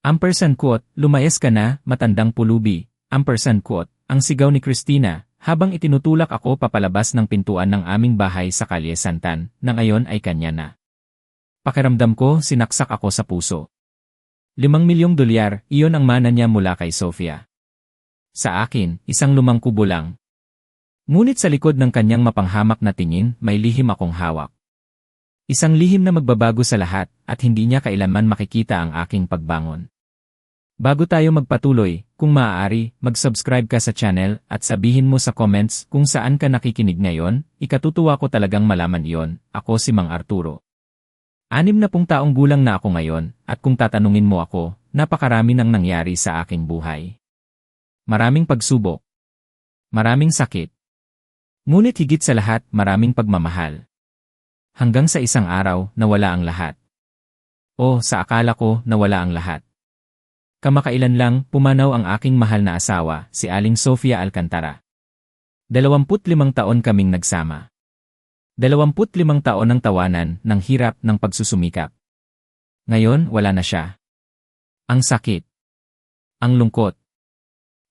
Ampersand quote, lumayas ka na, matandang pulubi. Ampersand quote, ang sigaw ni Christina, habang itinutulak ako papalabas ng pintuan ng aming bahay sa Kalye Santan, na ngayon ay kanya na. Pakiramdam ko, sinaksak ako sa puso. $5 milyong, iyon ang mana niya mula kay Sofia. Sa akin, isang lumang kubo lang. Ngunit sa likod ng kanyang mapanghamak na tingin, may lihim akong hawak. Isang lihim na magbabago sa lahat, at hindi niya kailanman makikita ang aking pagbangon. Bago tayo magpatuloy, kung maaari, mag-subscribe ka sa channel at sabihin mo sa comments kung saan ka nakikinig ngayon, ikatutuwa ko talagang malaman iyon. Ako si Mang Arturo. 60 taong gulang na ako ngayon, at kung tatanungin mo ako, napakarami nang nangyari sa aking buhay. Maraming pagsubok. Maraming sakit. Ngunit higit sa lahat, maraming pagmamahal. Hanggang sa isang araw, nawala ang lahat. O, sa akala ko, nawala ang lahat. Kamakailan lang, pumanaw ang aking mahal na asawa, si Aling Sofia Alcantara. 25 taon kaming nagsama. 25 taon ng tawanan, ng hirap, ng pagsusumikap. Ngayon, wala na siya. Ang sakit. Ang lungkot.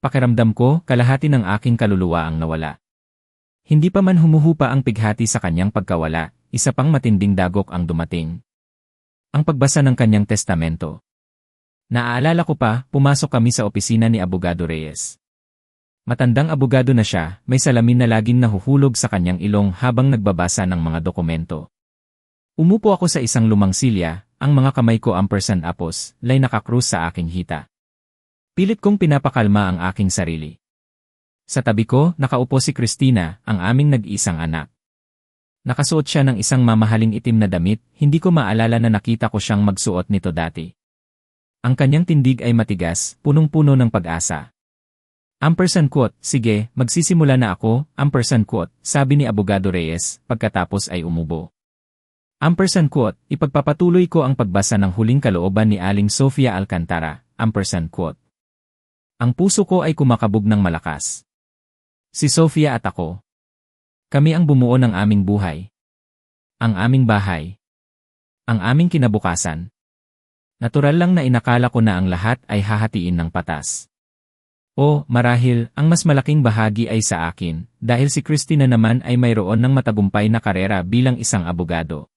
Pakiramdam ko, kalahati ng aking kaluluwa ang nawala. Hindi pa man humuhupa ang pighati sa kanyang pagkawala, isa pang matinding dagok ang dumating. Ang pagbasa ng kanyang testamento. Naaalala ko pa, pumasok kami sa opisina ni Abogado Reyes. Matandang abogado na siya, may salamin na laging nahuhulog sa kanyang ilong habang nagbabasa ng mga dokumento. Umupo ako sa isang lumang silya, ang mga kamay ko ampersand apos, lay nakakrus sa aking hita. Pilit kong pinapakalma ang aking sarili. Sa tabi ko, nakaupo si Christina, ang aming nag-iisang anak. Nakasuot siya ng isang mamahaling itim na damit, hindi ko maalala na nakita ko siyang magsuot nito dati. Ang kanyang tindig ay matigas, punong-puno ng pag-asa. Ampersand quote, sige, magsisimula na ako, ampersand quote, sabi ni Abogado Reyes, pagkatapos ay umubo. Ampersand quote, ipagpapatuloy ko ang pagbasa ng huling kalooban ni Aling Sofia Alcantara, ampersand quote. Ang puso ko ay kumakabog ng malakas. Si Sofia at ako. Kami ang bumuo ng aming buhay. Ang aming bahay. Ang aming kinabukasan. Natural lang na inakala ko na ang lahat ay hahatiin ng patas. O, marahil, ang mas malaking bahagi ay sa akin, dahil si Christina naman ay mayroon ng matagumpay na karera bilang isang abogado.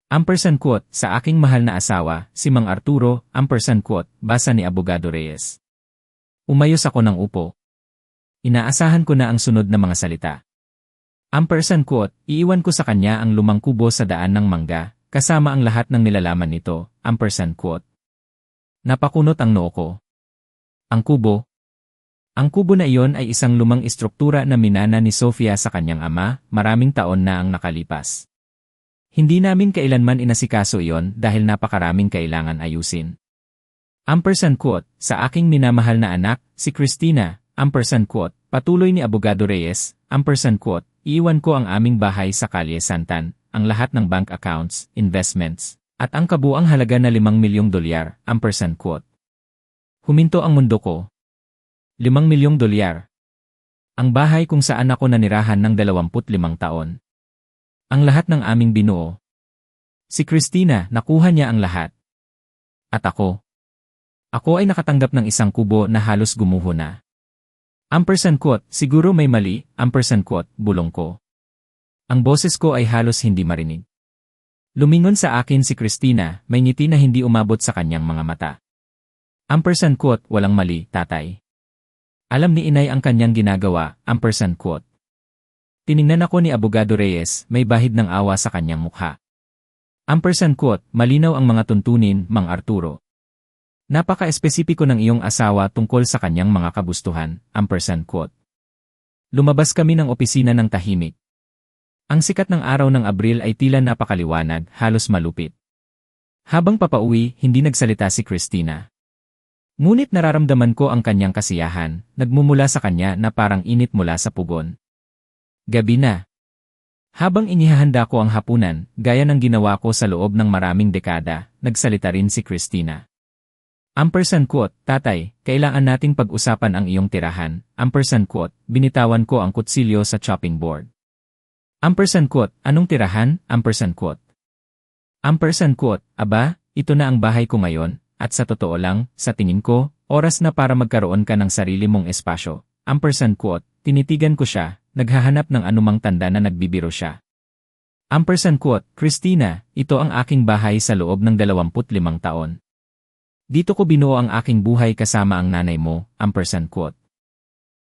Ampersand quote, sa aking mahal na asawa, si Mang Arturo, ampersand quote, basa ni Abogado Reyes. Umayos ako ng upo. Inaasahan ko na ang sunod na mga salita. Ampersand quote, iiwan ko sa kanya ang lumang kubo sa daan ng mangga, kasama ang lahat ng nilalaman nito, ampersand quote. Napakunot ang noo ko. Ang kubo. Ang kubo na iyon ay isang lumang istruktura na minana ni Sofia sa kanyang ama, maraming taon na ang nakalipas. Hindi namin kailanman inasikaso iyon dahil napakaraming kailangan ayusin. Ampersand quote, sa aking minamahal na anak, si Christina, ampersand quote, patuloy ni Abogado Reyes, ampersand quote, iiwan ko ang aming bahay sa Kalye Santan, ang lahat ng bank accounts, investments, at ang kabuang halaga na $5 milyong, ampersand quote. Huminto ang mundo ko. $5 milyong. Ang bahay kung saan ako nanirahan ng 25 taon. Ang lahat ng aming binuo. Si Christina, nakuha niya ang lahat. At ako. Ako ay nakatanggap ng isang kubo na halos gumuho na. Ampersand quote, siguro may mali, ampersand quote, bulong ko. Ang boses ko ay halos hindi marinig. Lumingon sa akin si Christina, may ngiti na hindi umabot sa kanyang mga mata. Ampersand quote, walang mali, tatay. Alam ni inay ang kanyang ginagawa, ampersand quote. Tiningnan ako ni Abogado Reyes, may bahid ng awa sa kanyang mukha. Ampersand quote, malinaw ang mga tuntunin, Mang Arturo. Napaka-espesipiko ng iyong asawa tungkol sa kanyang mga kagustuhan, ampersand quote. Lumabas kami ng opisina ng tahimik. Ang sikat ng araw ng Abril ay tila napakaliwanag, halos malupit. Habang papauwi, hindi nagsalita si Christina. Ngunit nararamdaman ko ang kanyang kasiyahan, nagmumula sa kanya na parang init mula sa pugon. Gabi na. Habang inihahanda ko ang hapunan, gaya ng ginawa ko sa loob ng maraming dekada, nagsalita rin si Christina. Ampersand quote, tatay, kailangan nating pag-usapan ang iyong tirahan, ampersand quote, binitawan ko ang kutsilyo sa chopping board. Ampersand quote, anong tirahan, ampersand quote. Ampersand quote, aba, ito na ang bahay ko ngayon, at sa totoo lang, sa tingin ko, oras na para magkaroon ka ng sarili mong espasyo. Ampersand quote, tinitigan ko siya, naghahanap ng anumang tanda na nagbibiro siya. Ampersand quote, Christina, ito ang aking bahay sa loob ng 25 taon. Dito ko binuo ang aking buhay kasama ang nanay mo, ampersand quote.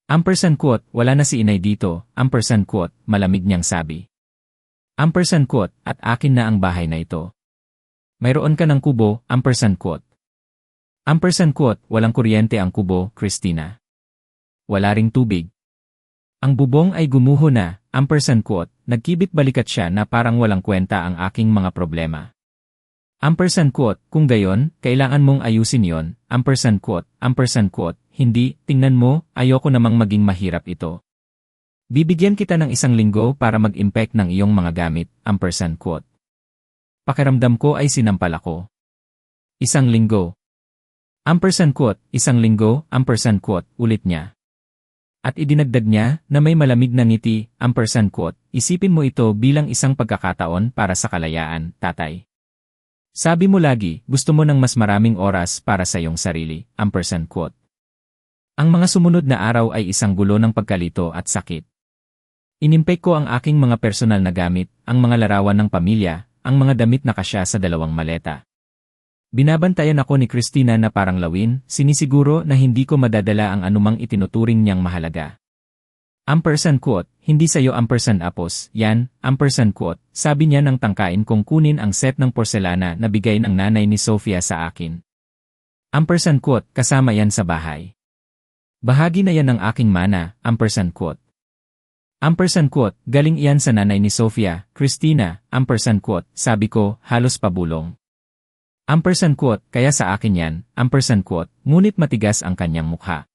Ampersand quote, wala na si inay dito, ampersand quote, malamig niyang sabi. Ampersand quote, at akin na ang bahay na ito. Mayroon ka ng kubo, ampersand quote. Ampersand quote, walang kuryente ang kubo, Christina. Wala ring tubig. Ang bubong ay gumuho na, ampersand quote, nagkibit balikat siya na parang walang kwenta ang aking mga problema. Ampersand quote, kung gayon, kailangan mong ayusin yon, ampersand quote, hindi, tingnan mo, ayoko namang maging mahirap ito. Bibigyan kita ng 1 linggo para mag-impact ng iyong mga gamit, ampersand quote. Pakiramdam ko ay sinampal ako. 1 linggo. Ampersand quote, 1 linggo, ampersand quote, ulit niya. At idinagdag niya na may malamig na ngiti, ampersand quote, isipin mo ito bilang isang pagkakataon para sa kalayaan, tatay. Sabi mo lagi, gusto mo ng mas maraming oras para sa iyong sarili, ampersand quote. Ang mga sumunod na araw ay isang gulo ng pagkalito at sakit. Inimpake ko ang aking mga personal na gamit, ang mga larawan ng pamilya, ang mga damit na kasya sa 2 maleta. Binabantayan ako ni Christina na parang lawin, sinisiguro na hindi ko madadala ang anumang itinuturing niyang mahalaga. Ampersand quote, hindi sa'yo ampersand apos, yan, ampersand quote, sabi niya nang tangkain kong kunin ang set ng porselana na bigay ng nanay ni Sofia sa akin. Ampersand quote, kasama yan sa bahay. Bahagi na yan ng aking mana, ampersand quote. Ampersand quote, galing iyan sa nanay ni Sofia, Christina, ampersand quote, sabi ko, halos pabulong. Ampersand quote, kaya sa akin yan, ampersand quote, ngunit matigas ang kanyang mukha.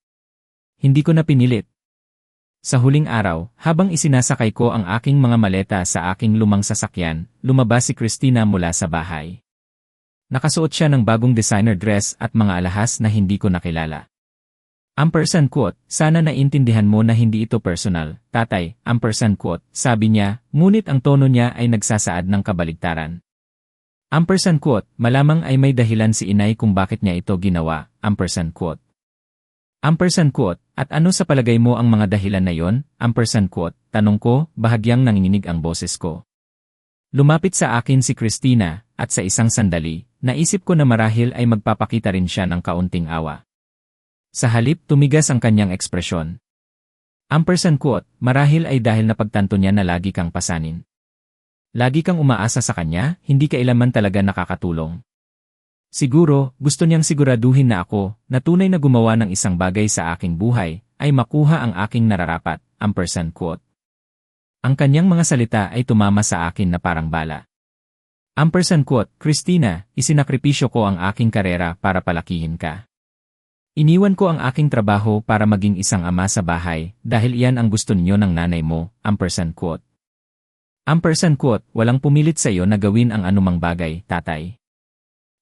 Hindi ko na pinilit. Sa huling araw, habang isinasakay ko ang aking mga maleta sa aking lumang sasakyan, lumabas si Christina mula sa bahay. Nakasuot siya ng bagong designer dress at mga alahas na hindi ko nakilala. Ampersand quote, sana naintindihan mo na hindi ito personal, tatay, ampersand quote, sabi niya, ngunit ang tono niya ay nagsasaad ng kabaligtaran. Ampersand quote, malamang ay may dahilan si inay kung bakit niya ito ginawa, ampersand quote. Ampersand quote, at ano sa palagay mo ang mga dahilan na yon, ampersand quote, tanong ko, bahagyang nanginginig ang boses ko. Lumapit sa akin si Christina, at sa isang sandali, naisip ko na marahil ay magpapakita rin siya ng kaunting awa. Sa halip, tumigas ang kanyang ekspresyon. Ampersand quote, marahil ay dahil napagtanto niya na lagi kang pasanin. Lagi kang umaasa sa kanya, hindi kailanman talaga nakakatulong. Siguro, gusto niyang siguraduhin na ako, na tunay na gumawa ng isang bagay sa aking buhay, ay makuha ang aking nararapat, ampersand quote. Ang kanyang mga salita ay tumama sa akin na parang bala. Ampersand quote, Christina, isinakripisyo ko ang aking karera para palakihin ka. Iniwan ko ang aking trabaho para maging isang ama sa bahay dahil iyan ang gusto ninyo ng nanay mo, ampersand quote. Ampersand quote, walang pumilit sa iyo na gawin ang anumang bagay, tatay.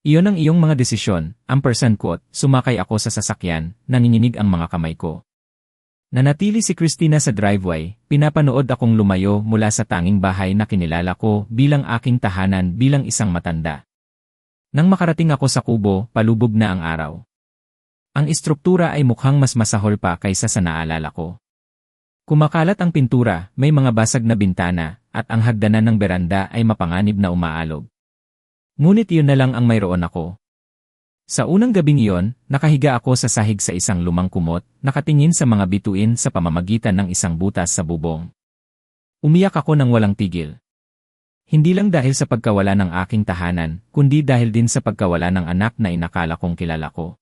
Iyon ang iyong mga desisyon, ampersand quote, sumakay ako sa sasakyan, nanginginig ang mga kamay ko. Nanatili si Christina sa driveway, pinapanood akong lumayo mula sa tanging bahay na kinilala ko bilang aking tahanan bilang isang matanda. Nang makarating ako sa kubo, palubog na ang araw. Ang istruktura ay mukhang mas masahol pa kaysa sa naalala ko. Kumakalat ang pintura, may mga basag na bintana, at ang hagdanan ng beranda ay mapanganib na umaalog. Ngunit iyon na lang ang mayroon ako. Sa unang gabing iyon, nakahiga ako sa sahig sa isang lumang kumot, nakatingin sa mga bituin sa pamamagitan ng isang butas sa bubong. Umiyak ako ng walang tigil. Hindi lang dahil sa pagkawala ng aking tahanan, kundi dahil din sa pagkawala ng anak na inakala kong kilala ko.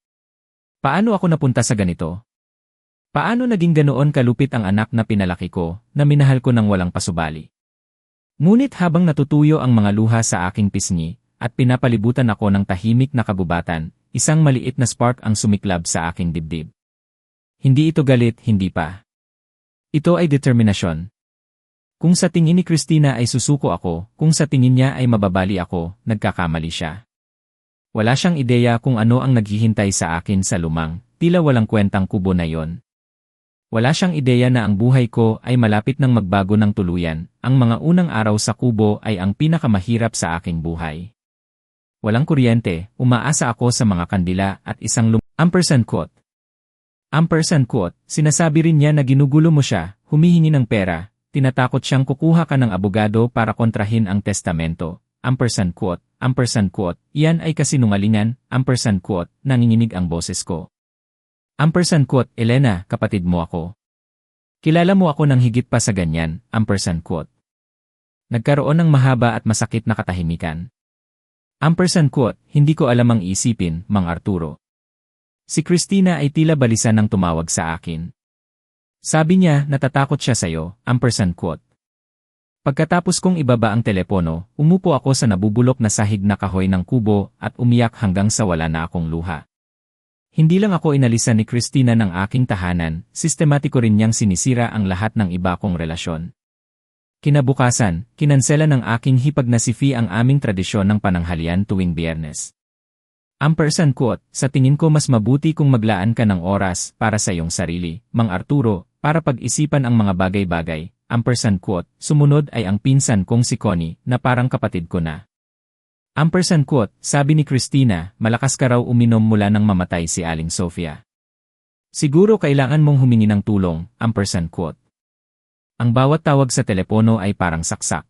Paano ako napunta sa ganito? Paano naging ganoon kalupit ang anak na pinalaki ko, na minahal ko ng walang pasubali? Ngunit habang natutuyo ang mga luha sa aking pisngi, at pinapalibutan ako ng tahimik na kabubatan, isang maliit na spark ang sumiklab sa aking dibdib. Hindi ito galit, hindi pa. Ito ay determinasyon. Kung sa tingin ni Christina ay susuko ako, kung sa tingin niya ay mababali ako, nagkakamali siya. Wala siyang ideya kung ano ang naghihintay sa akin sa lumang, tila walang kwentang kubo na yon. Wala siyang ideya na ang buhay ko ay malapit ng magbago ng tuluyan, ang mga unang araw sa kubo ay ang pinakamahirap sa aking buhay. Walang kuryente, umaasa ako sa mga kandila at isang quote. Quote, sinasabi rin niya na ginugulo mo siya, humihingi ng pera, tinatakot siyang kukuha ka ng abogado para kontrahin ang testamento. Quote, iyan ay kasinungalingan, quote, nanginginig ang boses ko. Quote, Elena, kapatid mo ako. Kilala mo ako ng higit pa sa ganyan, quote. Nagkaroon ng mahaba at masakit na katahimikan. Quote, hindi ko alam ang isipin, Mang Arturo. Si Christina ay tila balisa nang tumawag sa akin. Sabi niya, natatakot siya sa'yo, quote. Pagkatapos kong ibaba ang telepono, umupo ako sa nabubulok na sahig na kahoy ng kubo at umiyak hanggang sa wala na akong luha. Hindi lang ako inalisan ni Christina ng aking tahanan, sistematiko rin niyang sinisira ang lahat ng iba kong relasyon. Kinabukasan, kinansela ng aking hipag na si Fee ang aming tradisyon ng pananghalian tuwing Biyernes. Quote, sa tingin ko mas mabuti kung maglaan ka ng oras para sa iyong sarili, Mang Arturo, para pag-isipan ang mga bagay-bagay. Quote, sumunod ay ang pinsan kong si Connie, na parang kapatid ko na. Quote, sabi ni Christina, malakas ka raw uminom mula nang mamatay si Aling Sofia. Siguro kailangan mong humingi ng tulong, quote. Ang bawat tawag sa telepono ay parang saksak.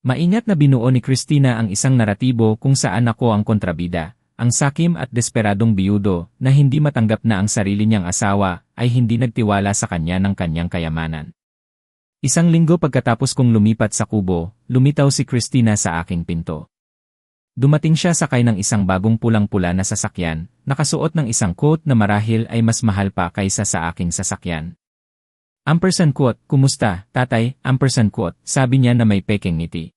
Maingat na binuo ni Christina ang isang naratibo kung saan ako ang kontrabida, ang sakim at desperadong biyudo na hindi matanggap na ang sarili niyang asawa ay hindi nagtiwala sa kanya ng kanyang kayamanan. Isang linggo pagkatapos kong lumipat sa kubo, lumitaw si Christina sa aking pinto. Dumating siya sakay ng isang bagong pulang-pula na sasakyan, nakasuot ng isang coat na marahil ay mas mahal pa kaysa sa aking sasakyan. Quote, kumusta, tatay? Quote, sabi niya na may peking ngiti.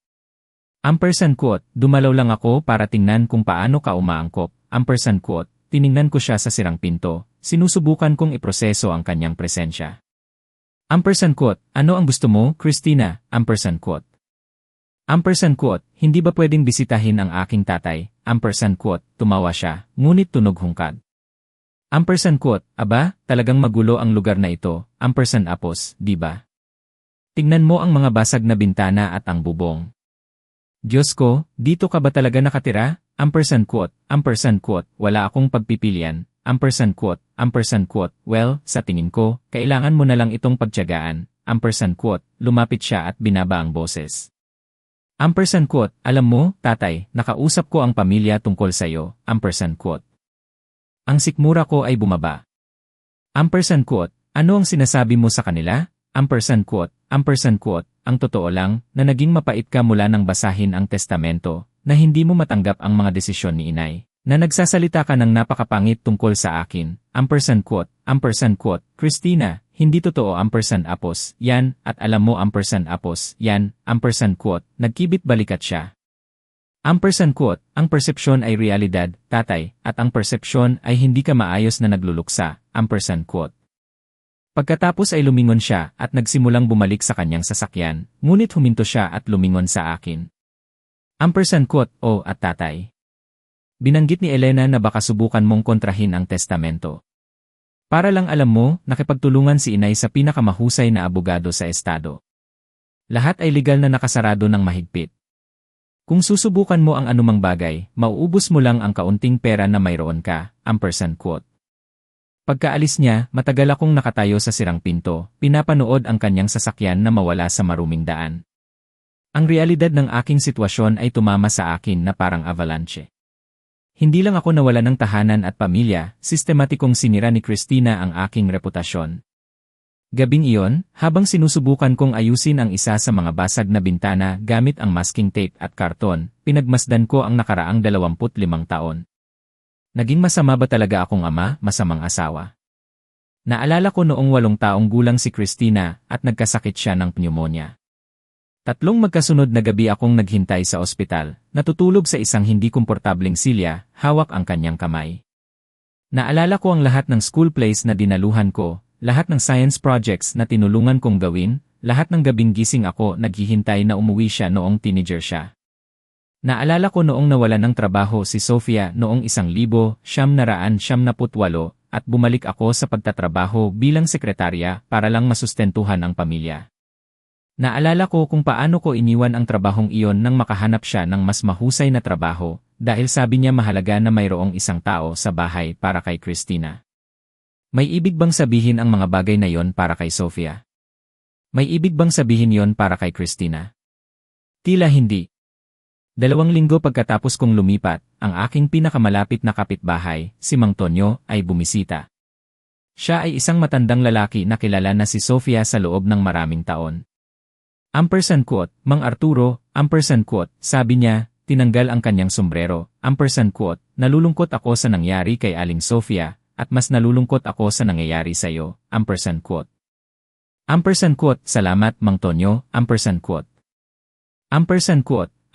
Quote, dumalaw lang ako para tingnan kung paano ka umaangkop. Quote, tiningnan ko siya sa sirang pinto, sinusubukan kong iproseso ang kanyang presensya. Quote, ano ang gusto mo, Christina? Quote. Quote, hindi ba pwedeng bisitahin ang aking tatay? Quote, tumawa siya, ngunit tunog hungkad. Quote, aba, talagang magulo ang lugar na ito, di ba? Tingnan mo ang mga basag na bintana at ang bubong. Diyos ko, dito ka ba talaga nakatira? Quote, wala akong pagpipilian. Quote, well, sa tingin ko, kailangan mo na lang itong pagtiyagaan. Quote, lumapit siya at binaba ang boses. Quote, alam mo, tatay, nakausap ko ang pamilya tungkol sa'yo. Quote. Ang sikmura ko ay bumaba. Quote, ano ang sinasabi mo sa kanila? Quote, ang totoo lang, na naging mapait ka mula nang basahin ang testamento, na hindi mo matanggap ang mga desisyon ni inay, na nagsasalita ka ng napakapangit tungkol sa akin. Quote, Christina, hindi totoo yan, at alam mo yan, quote, nagkibit balikat siya. Quote, ang persepsyon ay realidad, tatay, at ang persepsyon ay hindi ka maayos na nagluluksa. Quote. Pagkatapos ay lumingon siya at nagsimulang bumalik sa kanyang sasakyan, ngunit huminto siya at lumingon sa akin. Quote, oh at tatay. Binanggit ni Elena na baka subukan mong kontrahin ang testamento. Para lang alam mo, nakipagtulungan si inay sa pinakamahusay na abogado sa estado. Lahat ay legal na nakasarado ng mahigpit. Kung susubukan mo ang anumang bagay, mauubos mo lang ang kaunting pera na mayroon ka. Quote. Pagkaalis niya, matagal akong nakatayo sa sirang pinto, pinapanood ang kanyang sasakyan na mawala sa maruming daan. Ang realidad ng aking sitwasyon ay tumama sa akin na parang avalanche. Hindi lang ako nawala ng tahanan at pamilya, sistematikong sinira ni Christina ang aking reputasyon. Gabing iyon, habang sinusubukan kong ayusin ang isa sa mga basag na bintana gamit ang masking tape at karton, pinagmasdan ko ang nakaraang 25 taon. Naging masama ba talaga akong ama, masamang asawa? Naalala ko noong 8 taong gulang si Christina at nagkasakit siya ng pneumonia. 3 magkasunod na gabi akong naghintay sa ospital, natutulog sa isang hindi komportableng silya, hawak ang kanyang kamay. Naalala ko ang lahat ng school plays na dinaluhan ko, lahat ng science projects na tinulungan kong gawin, lahat ng gabing gising ako naghihintay na umuwi siya noong teenager siya. Naalala ko noong nawalan ng trabaho si Sofia noong 1978 at bumalik ako sa pagtatrabaho bilang sekretarya para lang masustentuhan ang pamilya. Naalala ko kung paano ko iniwan ang trabahong iyon nang makahanap siya ng mas mahusay na trabaho, dahil sabi niya mahalaga na mayroong isang tao sa bahay para kay Christina. May ibig bang sabihin ang mga bagay na yon para kay Sofia? May ibig bang sabihin yon para kay Christina? Tila hindi. 2 linggo pagkatapos kong lumipat, ang aking pinakamalapit na kapitbahay, si Mang Tonyo, ay bumisita. Siya ay isang matandang lalaki na kilala na si Sofia sa loob ng maraming taon. _ Mang Arturo, _ sabi niya, tinanggal ang kanyang sombrero, _ nalulungkot ako sa nangyari kay Aling Sofia, at mas nalulungkot ako sa nangyayari sa iyo, _ Salamat Mang Tonyo, _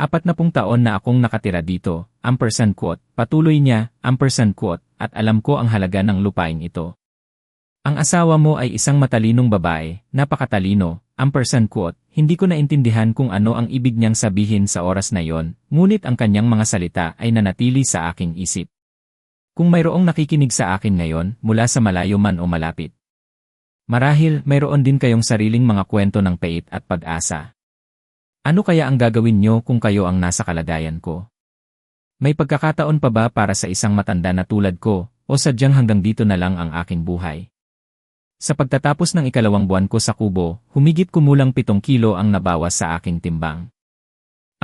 40 taon na akong nakatira dito, _ patuloy niya, _ at alam ko ang halaga ng lupain ito. Ang asawa mo ay isang matalinong babae, napakatalino, _ hindi ko naintindihan kung ano ang ibig niyang sabihin sa oras na yon, ngunit ang kanyang mga salita ay nanatili sa aking isip. Kung mayroong nakikinig sa akin ngayon, mula sa malayo man o malapit. Marahil, mayroon din kayong sariling mga kwento ng pait at pag-asa. Ano kaya ang gagawin niyo kung kayo ang nasa kalagayan ko? May pagkakataon pa ba para sa isang matanda na tulad ko, o sadyang hanggang dito na lang ang aking buhay? Sa pagtatapos ng 2 buwan ko sa kubo, humigit kumulang 7 kilo ang nabawas sa aking timbang.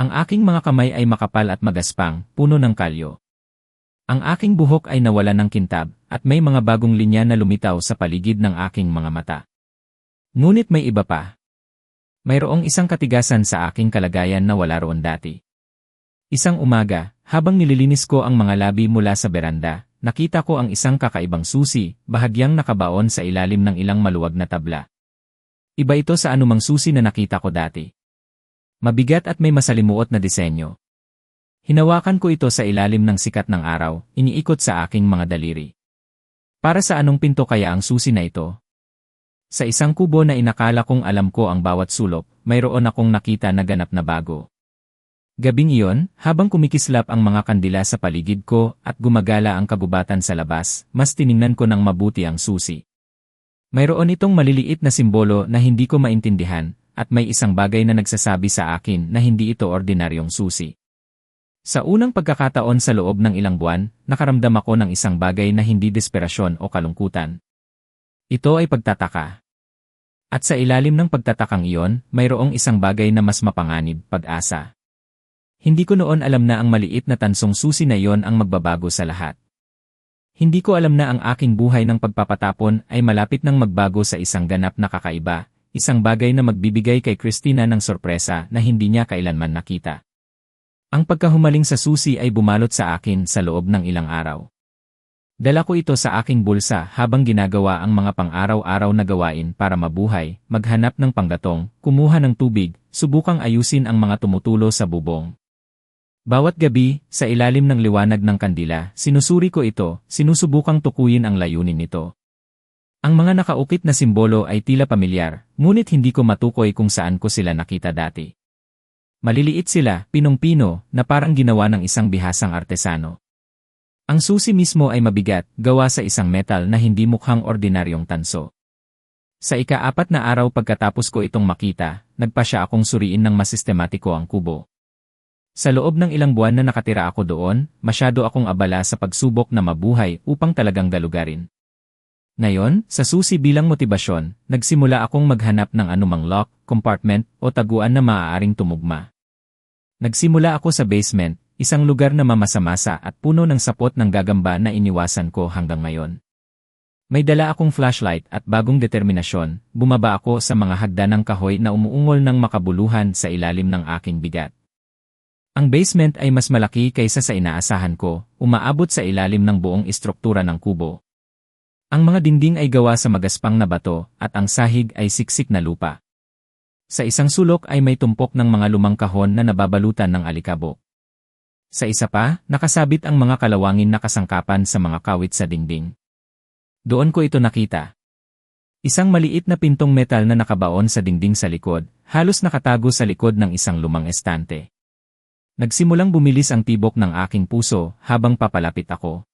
Ang aking mga kamay ay makapal at magaspang, puno ng kalyo. Ang aking buhok ay nawala ng kintab, at may mga bagong linya na lumitaw sa paligid ng aking mga mata. Ngunit may iba pa. Mayroong isang katigasan sa aking kalagayan na wala roon dati. Isang umaga, habang nililinis ko ang mga labi mula sa beranda, nakita ko ang isang kakaibang susi, bahagyang nakabaon sa ilalim ng ilang maluwag na tabla. Iba ito sa anumang susi na nakita ko dati. Mabigat at may masalimuot na disenyo. Hinawakan ko ito sa ilalim ng sikat ng araw, iniikot sa aking mga daliri. Para sa anong pinto kaya ang susi na ito? Sa isang kubo na inakala kong alam ko ang bawat sulok, mayroon akong nakita na ganap na bago. Gabing iyon, habang kumikislap ang mga kandila sa paligid ko at gumagala ang kagubatan sa labas, mas tiningnan ko ng mabuti ang susi. Mayroon itong maliliit na simbolo na hindi ko maintindihan, at may isang bagay na nagsasabi sa akin na hindi ito ordinaryong susi. Sa unang pagkakataon sa loob ng ilang buwan, nakaramdam ako ng isang bagay na hindi desperasyon o kalungkutan. Ito ay pagtataka. At sa ilalim ng pagtatakang iyon, mayroong isang bagay na mas mapanganib, pag-asa. Hindi ko noon alam na ang maliit na tansong susi na iyon ang magbabago sa lahat. Hindi ko alam na ang aking buhay ng pagpapatapon ay malapit nang magbago sa isang ganap na kakaiba, isang bagay na magbibigay kay Christina ng sorpresa na hindi niya kailanman nakita. Ang pagkahumaling sa susi ay bumalot sa akin sa loob ng ilang araw. Dala ko ito sa aking bulsa habang ginagawa ang mga pang-araw-araw na gawain para mabuhay, maghanap ng panggatong, kumuha ng tubig, subukang ayusin ang mga tumutulo sa bubong. Bawat gabi, sa ilalim ng liwanag ng kandila, sinusuri ko ito, sinusubukang tukuyin ang layunin nito. Ang mga nakaukit na simbolo ay tila pamilyar, ngunit hindi ko matukoy kung saan ko sila nakita dati. Maliliit sila, pinong-pino, na parang ginawa ng isang bihasang artesano. Ang susi mismo ay mabigat, gawa sa isang metal na hindi mukhang ordinaryong tanso. Sa ika-4 na araw pagkatapos ko itong makita, nagpasya akong suriin ng masistematiko ang kubo. Sa loob ng ilang buwan na nakatira ako doon, masyado akong abala sa pagsubok na mabuhay upang talagang galugarin. Ngayon, sa susi bilang motibasyon, nagsimula akong maghanap ng anumang lock, compartment, o taguan na maaaring tumugma. Nagsimula ako sa basement, isang lugar na mamasa-masa at puno ng sapot ng gagamba na iniwasan ko hanggang ngayon. May dala akong flashlight at bagong determinasyon, bumaba ako sa mga hagdan ng kahoy na umuungol ng makabuluhan sa ilalim ng aking bigat. Ang basement ay mas malaki kaysa sa inaasahan ko, umaabot sa ilalim ng buong istruktura ng kubo. Ang mga dingding ay gawa sa magaspang na bato at ang sahig ay siksik na lupa. Sa isang sulok ay may tumpok ng mga lumang kahon na nababalutan ng alikabok. Sa isa pa, nakasabit ang mga kalawangin na kasangkapan sa mga kawit sa dingding. Doon ko ito nakita. Isang maliit na pintong metal na nakabaon sa dingding sa likod, halos nakatago sa likod ng isang lumang estante. Nagsimulang bumilis ang tibok ng aking puso habang papalapit ako.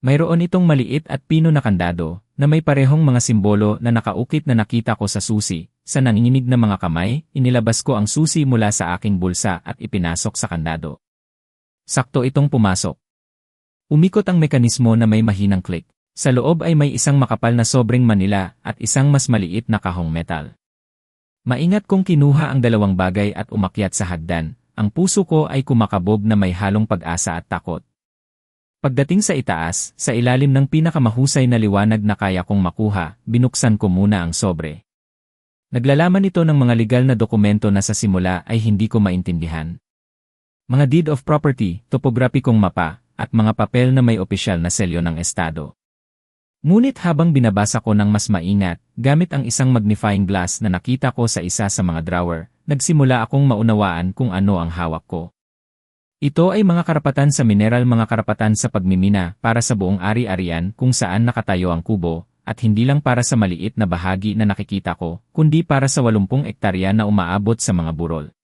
Mayroon itong maliit at pino na kandado na may parehong mga simbolo na nakaukit na nakita ko sa susi, sa nanginginig na mga kamay, inilabas ko ang susi mula sa aking bulsa at ipinasok sa kandado. Sakto itong pumasok. Umikot ang mekanismo na may mahinang click. Sa loob ay may isang makapal na sobreng Manila at isang mas maliit na kahong metal. Maingat kong kinuha ang dalawang bagay at umakyat sa hagdan. Ang puso ko ay kumakabog na may halong pag-asa at takot. Pagdating sa itaas, sa ilalim ng pinakamahusay na liwanag na kaya kong makuha, binuksan ko muna ang sobre. Naglalaman ito ng mga legal na dokumento na sa simula ay hindi ko maintindihan. Mga deed of property, topograpikong mapa, at mga papel na may opisyal na selyo ng estado. Ngunit habang binabasa ko ng mas maingat, gamit ang isang magnifying glass na nakita ko sa isa sa mga drawer, nagsimula akong maunawaan kung ano ang hawak ko. Ito ay mga karapatan sa mineral, mga karapatan sa pagmimina para sa buong ari-arian kung saan nakatayo ang kubo, at hindi lang para sa maliit na bahagi na nakikita ko, kundi para sa 80 ektarya na umaabot sa mga burol.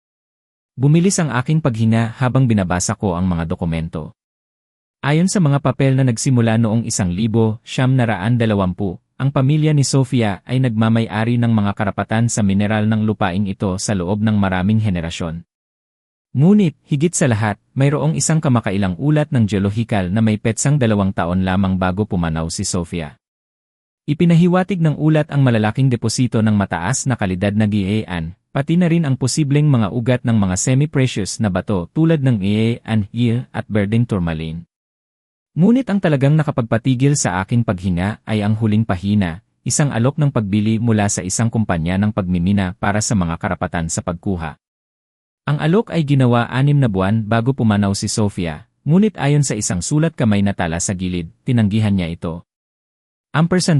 Bumilis ang aking paghinga habang binabasa ko ang mga dokumento. Ayon sa mga papel na nagsimula noong 1920, ang pamilya ni Sofia ay nagmamay-ari ng mga karapatan sa mineral ng lupaing ito sa loob ng maraming henerasyon. Ngunit, higit sa lahat, mayroong isang kamakailang ulat ng geolohikal na may petsang 2 taon lamang bago pumanaw si Sofia. Ipinahiwatig ng ulat ang malalaking deposito ng mataas na kalidad na GAN, pati na rin ang posibleng mga ugat ng mga semi-precious na bato tulad ng GAN, Yil at Berding Tourmaline. Ngunit ang talagang nakapagpatigil sa aking paghinga ay ang huling pahina, isang alok ng pagbili mula sa isang kumpanya ng pagmimina para sa mga karapatan sa pagkuha. Ang alok ay ginawa 6 na buwan bago pumanaw si Sofia, ngunit ayon sa isang sulat kamay na tala sa gilid, tinanggihan niya ito.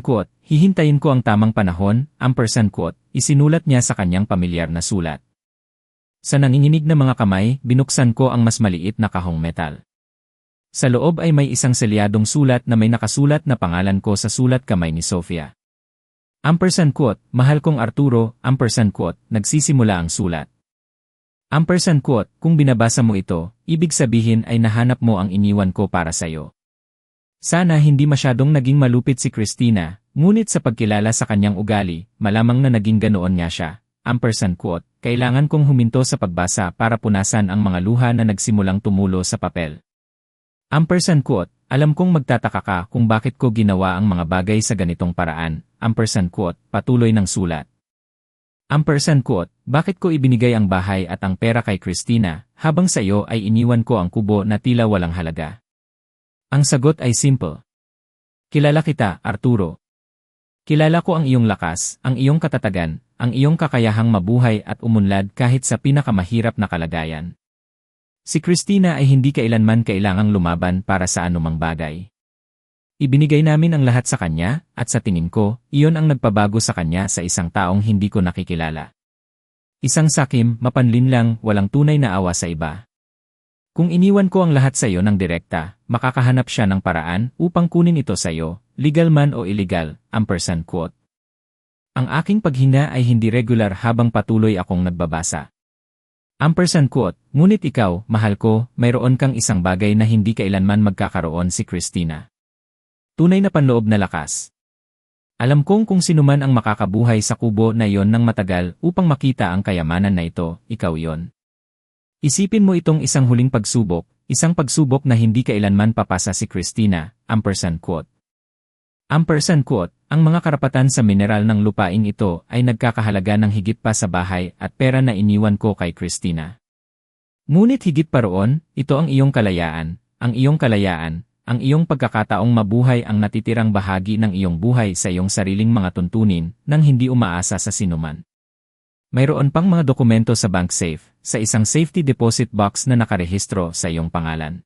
Quote, hihintayin ko ang tamang panahon, quote, isinulat niya sa kanyang pamilyar na sulat. Sa nanginginig na mga kamay, binuksan ko ang mas maliit na kahong metal. Sa loob ay may isang selyadong sulat na may nakasulat na pangalan ko sa sulat kamay ni Sofia. Quote, mahal kong Arturo, quote, nagsisimula ang sulat. Quote, kung binabasa mo ito, ibig sabihin ay nahanap mo ang iniwan ko para sayo. Sana hindi masyadong naging malupit si Christina, ngunit sa pagkilala sa kanyang ugali, malamang na naging ganoon nga siya. Quote, kailangan kong huminto sa pagbasa para punasan ang mga luha na nagsimulang tumulo sa papel. Quote, alam kong magtataka ka kung bakit ko ginawa ang mga bagay sa ganitong paraan. Quote, patuloy ng sulat. Quote, bakit ko ibinigay ang bahay at ang pera kay Christina, habang sa iyo ay iniwan ko ang kubo na tila walang halaga? Ang sagot ay simple. Kilala kita, Arturo. Kilala ko ang iyong lakas, ang iyong katatagan, ang iyong kakayahang mabuhay at umunlad kahit sa pinakamahirap na kalagayan. Si Christina ay hindi kailanman kailangang lumaban para sa anumang bagay. Ibinigay namin ang lahat sa kanya, at sa tingin ko, iyon ang nagpabago sa kanya sa isang taong hindi ko nakikilala. Isang sakim, mapanlinlang, walang tunay na awa sa iba. Kung iniwan ko ang lahat sa iyo ng direkta, makakahanap siya ng paraan upang kunin ito sa iyo, legal man o illegal. Quote. Ang aking paghina ay hindi regular habang patuloy akong nagbabasa. Quote, ngunit ikaw, mahal ko, mayroon kang isang bagay na hindi kailanman magkakaroon si Christina. Tunay na panloob na lakas. Alam kong kung sinuman ang makakabuhay sa kubo na iyon ng matagal upang makita ang kayamanan na ito, ikaw yon. Isipin mo itong isang huling pagsubok, isang pagsubok na hindi kailanman papasa si Christina. Quote. Quote, ang mga karapatan sa mineral ng lupaing ito ay nagkakahalaga ng higit pa sa bahay at pera na iniwan ko kay Christina. Ngunit higit pa roon, ito ang iyong kalayaan, ang iyong pagkakataong mabuhay ang natitirang bahagi ng iyong buhay sa iyong sariling mga tuntunin nang hindi umaasa sa sinuman. Mayroon pang mga dokumento sa bank safe, sa isang safety deposit box na nakarehistro sa iyong pangalan.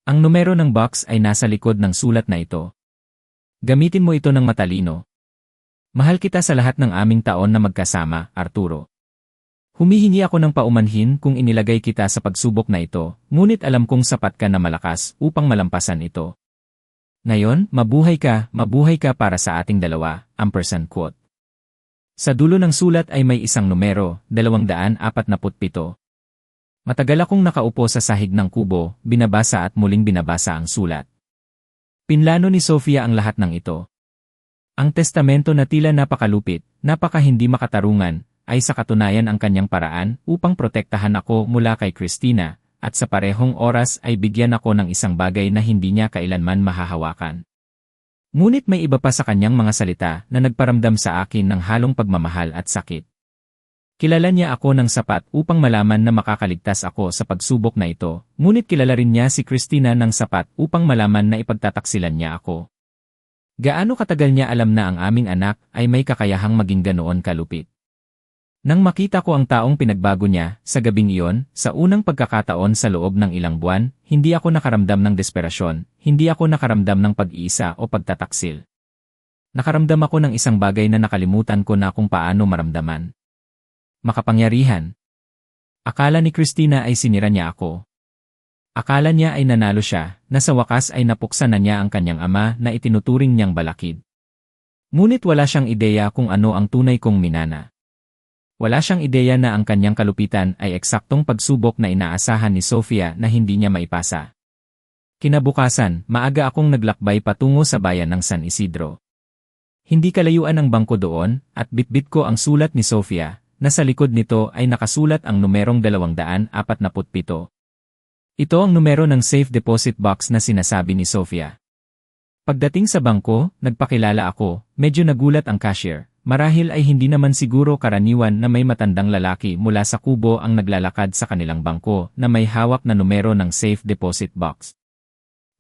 Ang numero ng box ay nasa likod ng sulat na ito. Gamitin mo ito ng matalino. Mahal kita sa lahat ng aming taon na magkasama, Arturo. Humihingi ako ng paumanhin kung inilagay kita sa pagsubok na ito, ngunit alam kong sapat ka na malakas upang malampasan ito. Ngayon, mabuhay ka para sa ating dalawa. Quote. Sa dulo ng sulat ay may isang numero, 247. Matagal akong nakaupo sa sahig ng kubo, binabasa at muling binabasa ang sulat. Pinlano ni Sofia ang lahat ng ito. Ang testamento na tila napakalupit, napaka-hindi makatarungan, ay sa katunayan ang kanyang paraan upang protektahan ako mula kay Christina, at sa parehong oras ay bigyan ako ng isang bagay na hindi niya kailanman mahahawakan. Ngunit may iba pa sa kanyang mga salita na nagparamdam sa akin ng halong pagmamahal at sakit. Kilala niya ako ng sapat upang malaman na makakaligtas ako sa pagsubok na ito, ngunit kilala rin niya si Christina ng sapat upang malaman na ipagtataksilan niya ako. Gaano katagal niya alam na ang aming anak ay may kakayahang maging ganoon kalupit. Nang makita ko ang taong pinagbago niya, sa gabing iyon, sa unang pagkakataon sa loob ng ilang buwan, hindi ako nakaramdam ng desperasyon, hindi ako nakaramdam ng pag-iisa o pagtataksil. Nakaramdam ako ng isang bagay na nakalimutan ko na kung paano maramdaman. Makapangyarihan. Akala ni Christina ay sinira niya ako. Akala niya ay nanalo siya, na sa wakas ay napuksa na niya ang kanyang ama na itinuturing niyang balakid. Ngunit wala siyang ideya kung ano ang tunay kong minana. Wala siyang ideya na ang kanyang kalupitan ay eksaktong pagsubok na inaasahan ni Sofia na hindi niya maipasa. Kinabukasan, maaga akong naglakbay patungo sa bayan ng San Isidro. Hindi kalayuan ang bangko doon, at bitbit ko ang sulat ni Sofia, na sa likod nito ay nakasulat ang numerong 247. Ito ang numero ng safe deposit box na sinasabi ni Sofia. Pagdating sa bangko, nagpakilala ako, medyo nagulat ang cashier. Marahil ay hindi naman siguro karaniwan na may matandang lalaki mula sa kubo ang naglalakad sa kanilang bangko na may hawak na numero ng safe deposit box.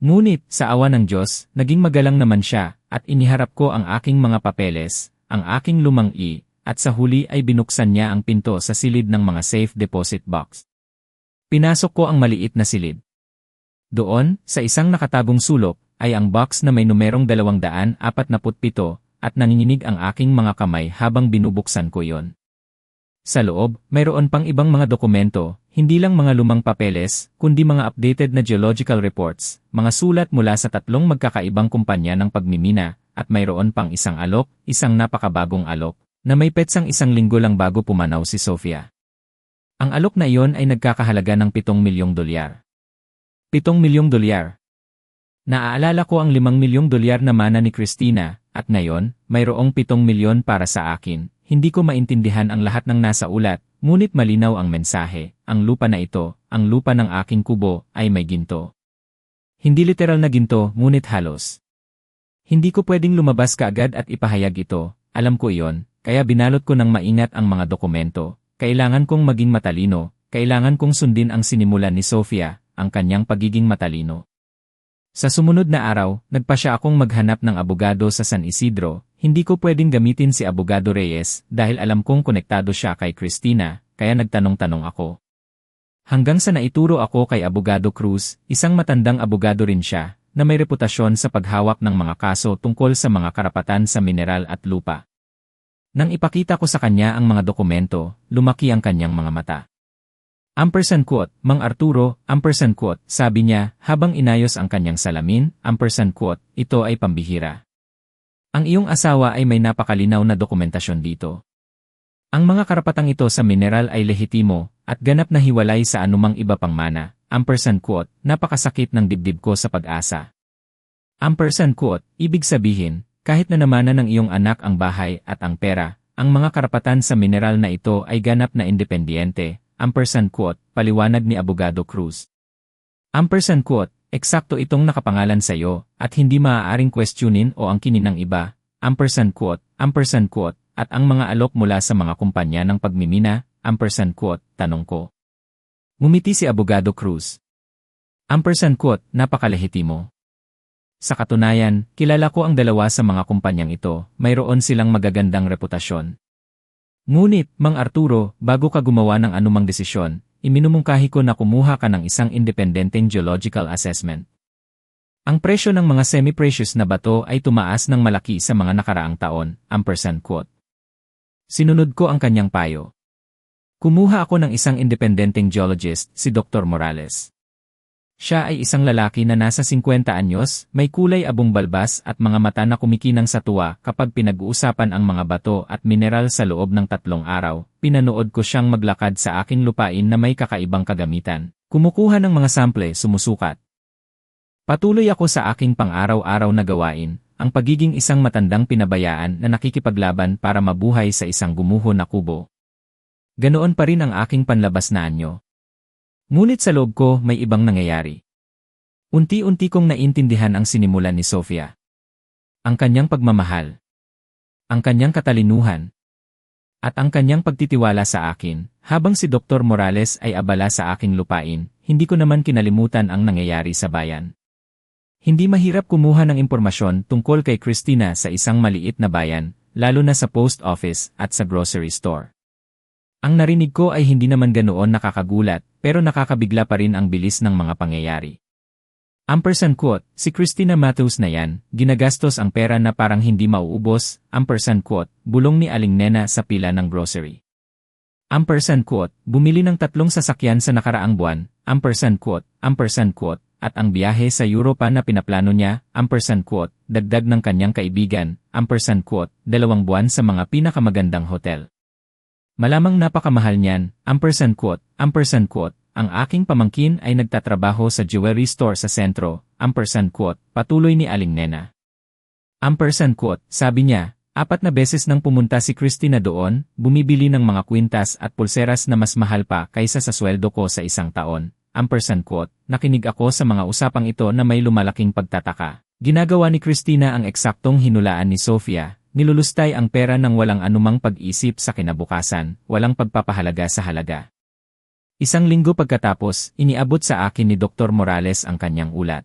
Ngunit, sa awa ng Diyos, naging magalang naman siya, at iniharap ko ang aking mga papeles, ang aking lumang at sa huli ay binuksan niya ang pinto sa silid ng mga safe deposit box. Pinasok ko ang maliit na silid. Doon, sa isang nakatagong sulok, ay ang box na may numerong 247 at nanginginig ang aking mga kamay habang binubuksan ko yon. Sa loob, mayroon pang ibang mga dokumento, hindi lang mga lumang papeles, kundi mga updated na geological reports, mga sulat mula sa 3 magkakaibang kumpanya ng pagmimina, at mayroon pang isang alok, isang napakabagong alok, na may petsang 1 linggo lang bago pumanaw si Sofia. Ang alok na iyon ay nagkakahalaga ng $7 milyong. $7 milyong. Naaalala ko ang $5 milyong na mana ni Christina, at ngayon, mayroong 7 milyon para sa akin. Hindi ko maintindihan ang lahat ng nasa ulat, ngunit malinaw ang mensahe, ang lupa na ito, ang lupa ng aking kubo, ay may ginto. Hindi literal na ginto, ngunit halos. Hindi ko pwedeng lumabas kaagad at ipahayag ito, alam ko iyon, kaya binalot ko ng maingat ang mga dokumento. Kailangan kong maging matalino, kailangan kong sundin ang sinimulan ni Sofia, ang kanyang pagiging matalino. Sa sumunod na araw, nagpa siya akong maghanap ng abogado sa San Isidro. Hindi ko pwedeng gamitin si Abogado Reyes dahil alam kong konektado siya kay Christina, kaya nagtanong-tanong ako. Hanggang sa naituro ako kay Abogado Cruz, isang matandang abogado rin siya, na may reputasyon sa paghawak ng mga kaso tungkol sa mga karapatan sa mineral at lupa. Nang ipakita ko sa kanya ang mga dokumento, lumaki ang kanyang mga mata. Quote, Mang Arturo, quote, sabi niya, habang inayos ang kanyang salamin, quote, ito ay pambihira. Ang iyong asawa ay may napakalinaw na dokumentasyon dito. Ang mga karapatang ito sa mineral ay lehitimo, at ganap na hiwalay sa anumang iba pang mana, quote, napakasakit ng dibdib ko sa pag-asa. Quote, ibig sabihin, kahit na namanan ng iyong anak ang bahay at ang pera, ang mga karapatan sa mineral na ito ay ganap na independyente, quote, paliwanag ni Abogado Cruz. Quote, eksakto itong nakapangalan sa iyo, at hindi maaaring questionin o angkinin ng iba, quote, at ang mga alok mula sa mga kumpanya ng pagmimina, quote, tanong ko. Ngumiti si Abogado Cruz. Quote, napakalehitimo. Sa katunayan, kilala ko ang dalawa sa mga kumpanyang ito, mayroon silang magagandang reputasyon. Ngunit, Mang Arturo, bago ka gumawa ng anumang desisyon, iminumungkahi ko na kumuha ka ng isang independenteng geological assessment. Ang presyo ng mga semi-precious na bato ay tumaas ng malaki sa mga nakaraang taon, quote. Sinunod ko ang kanyang payo. Kumuha ako ng isang independenteng geologist, si Dr. Morales. Siya ay isang lalaki na nasa 50 anyos, may kulay abong balbas at mga mata na kumikinang sa tuwa kapag pinag-uusapan ang mga bato at mineral sa loob ng 3 araw. Pinanood ko siyang maglakad sa aking lupain na may kakaibang kagamitan. Kumukuha ng mga sample, sumusukat. Patuloy ako sa aking pang-araw-araw na gawain, ang pagiging isang matandang pinabayaan na nakikipaglaban para mabuhay sa isang gumuho na kubo. Ganoon pa rin ang aking panlabas na anyo. Ngunit sa loob ko may ibang nangyayari. Unti-unti kong naintindihan ang sinimulan ni Sofia. Ang kanyang pagmamahal. Ang kanyang katalinuhan. At ang kanyang pagtitiwala sa akin, habang si Dr. Morales ay abala sa aking lupain, hindi ko naman kinalimutan ang nangyayari sa bayan. Hindi mahirap kumuha ng impormasyon tungkol kay Christina sa isang maliit na bayan, lalo na sa post office at sa grocery store. Ang narinig ko ay hindi naman ganoon nakakagulat, pero nakakabigla pa rin ang bilis ng mga pangyayari. Ampersand quote, si Christina Mathews na yan, ginagastos ang pera na parang hindi mauubos, ampersand quote, bulong ni Aling Nena sa pila ng grocery. Ampersand quote, bumili ng 3 sasakyan sa nakaraang buwan, ampersand quote, at ang biyahe sa Europa na pinaplano niya, ampersand quote, dagdag ng kanyang kaibigan, ampersand quote, 2 buwan sa mga pinakamagandang hotel. Malamang napakamahal niyan, ampersand quote, ang aking pamangkin ay nagtatrabaho sa jewelry store sa sentro, ampersand quote, patuloy ni Aling Nena. Ampersand quote, sabi niya, 4 na beses nang pumunta si Christina doon, bumibili ng mga kwintas at pulseras na mas mahal pa kaysa sa sweldo ko sa isang taon. Ampersand quote, nakinig ako sa mga usapang ito na may lumalaking pagtataka. Ginagawa ni Christina ang eksaktong hinulaan ni Sofia, nilulustay ang pera ng walang anumang pag-isip sa kinabukasan, walang pagpapahalaga sa halaga. 1 linggo pagkatapos, iniabot sa akin ni Dr. Morales ang kanyang ulat.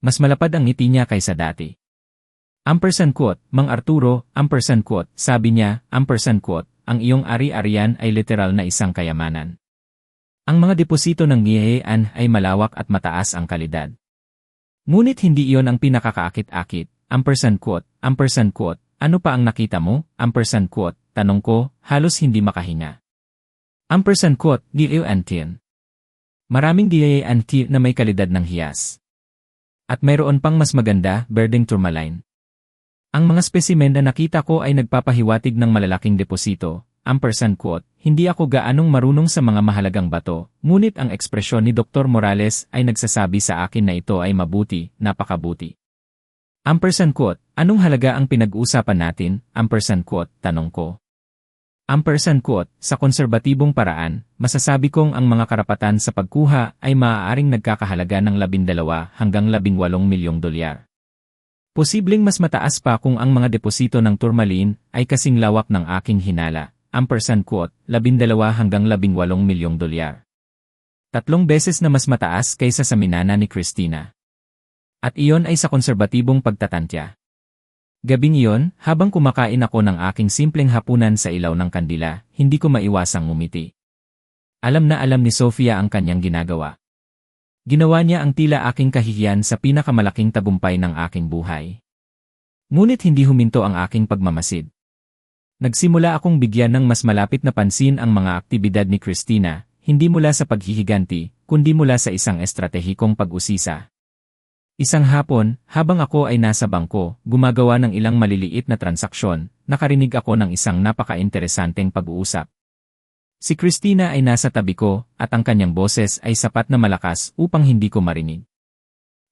Mas malapad ang ngiti niya kaysa dati. Ampersand quote, Mang Arturo, ampersand quote, sabi niya, ampersand quote, ang iyong ari-arian ay literal na isang kayamanan. Ang mga deposito ng Gihean ay malawak at mataas ang kalidad. Ngunit hindi iyon ang pinakakaakit-akit, ampersand quote, ano pa ang nakita mo, ampersand quote, tanong ko, halos hindi makahinga. Ampersand quote, Gihean. Maraming Gihean na may kalidad ng hiyas. At mayroon pang mas maganda, berdeng tourmaline. Ang mga spesimen na nakita ko ay nagpapahiwatig ng malalaking deposito, ampersand quote, hindi ako gaanong marunong sa mga mahalagang bato, ngunit ang ekspresyon ni Dr. Morales ay nagsasabi sa akin na ito ay mabuti, napakabuti. Ampersand quote, anong halaga ang pinag-uusapan natin, ampersand quote, tanong ko. Ampersand quote, sa konserbatibong paraan, masasabi kong ang mga karapatan sa pagkuha ay maaaring nagkakahalaga ng 12 hanggang 18 milyong dolyar. Posibleng mas mataas pa kung ang mga deposito ng tourmaline ay kasing lawak ng aking hinala, ampersand quote, 12 hanggang 18 milyong dolyar. 3 beses na mas mataas kaysa sa minana ni Christina. At iyon ay sa konserbatibong pagtatantya. Gabing iyon, habang kumakain ako ng aking simpleng hapunan sa ilaw ng kandila, hindi ko maiwasang ngumiti. Alam na alam ni Sofia ang kanyang ginagawa. Ginawa niya ang tila aking kahihiyan sa pinakamalaking tagumpay ng aking buhay. Ngunit hindi huminto ang aking pagmamasid. Nagsimula akong bigyan ng mas malapit na pansin ang mga aktibidad ni Christina, hindi mula sa paghihiganti, kundi mula sa isang estratehikong pag-usisa. Isang hapon, habang ako ay nasa bangko, gumagawa ng ilang maliliit na transaksyon, nakarinig ako ng isang napaka-interesanteng pag-uusap. Si Christina ay nasa tabi ko, at ang kanyang boses ay sapat na malakas upang hindi ko marinig.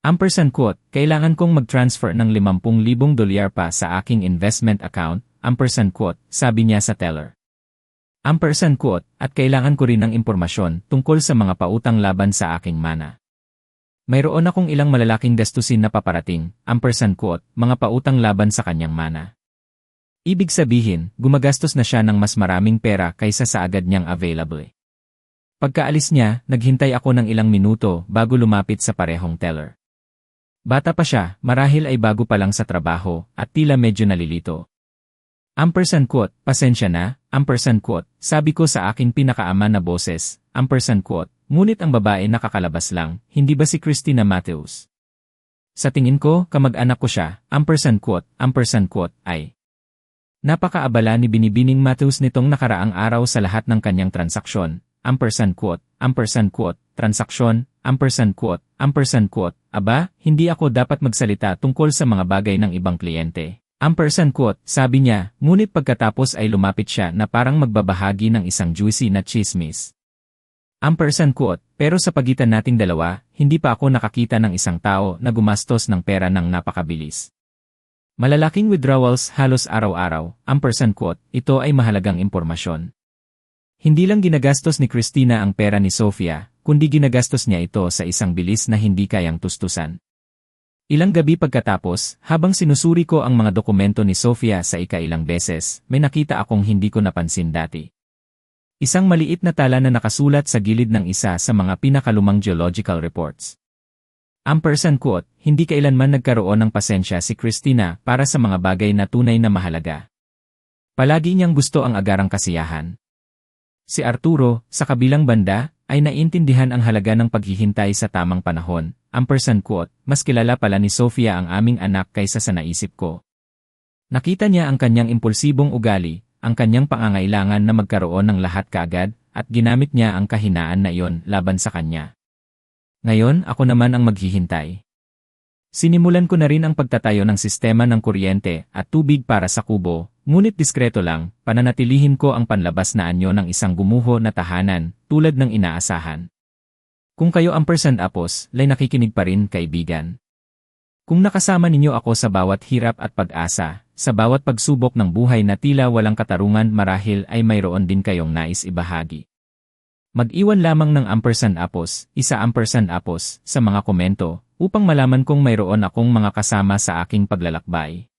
Ampersand quote, kailangan kong mag-transfer ng 50,000 dolyar pa sa aking investment account, ampersand quote, sabi niya sa teller. Ampersand quote, at kailangan ko rin ng impormasyon tungkol sa mga pautang laban sa aking mana. Mayroon akong ilang malalaking gastusin na paparating, ampersand quote, mga pautang laban sa kanyang mana. Ibig sabihin, gumagastos na siya ng mas maraming pera kaysa sa agad niyang available. Pagkaalis niya, naghintay ako ng ilang minuto bago lumapit sa parehong teller. Bata pa siya, marahil ay bago pa lang sa trabaho, at tila medyo nalilito. Ampersand quote, pasensya na, ampersand quote, sabi ko sa aking pinakaama na boses, ampersand quote, ngunit ang babae nakakalabas lang, hindi ba si Christina Mathews? Sa tingin ko, kamag-anak ko siya, ampersand quote, ay. Napakaabala ni Binibining Mathews nitong nakaraang araw sa lahat ng kanyang transaksyon, ampersand quote, transaksyon, ampersand quote, aba, hindi ako dapat magsalita tungkol sa mga bagay ng ibang kliyente. Ampersand quote, sabi niya, ngunit pagkatapos ay lumapit siya na parang magbabahagi ng isang juicy na chismis. Ampersand quote, pero sa pagitan nating dalawa, hindi pa ako nakakita ng isang tao na gumastos ng pera ng napakabilis. Malalaking withdrawals halos araw-araw, quote, ito ay mahalagang impormasyon. Hindi lang ginagastos ni Christina ang pera ni Sofia, kundi ginagastos niya ito sa isang bilis na hindi kayang tustusan. Ilang gabi pagkatapos, habang sinusuri ko ang mga dokumento ni Sofia sa ikailang beses, may nakita akong hindi ko napansin dati. Isang maliit na tala na nakasulat sa gilid ng isa sa mga pinakalumang geological reports. Quote, hindi kailanman nagkaroon ng pasensya si Christina para sa mga bagay na tunay na mahalaga. Palagi niyang gusto ang agarang kasiyahan. Si Arturo, sa kabilang banda, ay naintindihan ang halaga ng paghihintay sa tamang panahon. Quote, mas kilala pala ni Sofia ang aming anak kaysa sa naisip ko. Nakita niya ang kanyang impulsibong ugali, ang kanyang pangangailangan na magkaroon ng lahat kaagad, at ginamit niya ang kahinaan na iyon laban sa kanya. Ngayon, ako naman ang maghihintay. Sinimulan ko na rin ang pagtatayo ng sistema ng kuryente at tubig para sa kubo, ngunit diskreto lang, pananatilihin ko ang panlabas na anyo ng isang gumuho na tahanan, tulad ng inaasahan. Kung kayo Apos, lay nakikinig pa rin kaibigan. Kung nakasama ninyo ako sa bawat hirap at pag-asa, sa bawat pagsubok ng buhay na tila walang katarungan marahil ay mayroon din kayong nais ibahagi. Mag-iwan lamang ng Apos, sa mga komento, upang malaman kong mayroon akong mga kasama sa aking paglalakbay.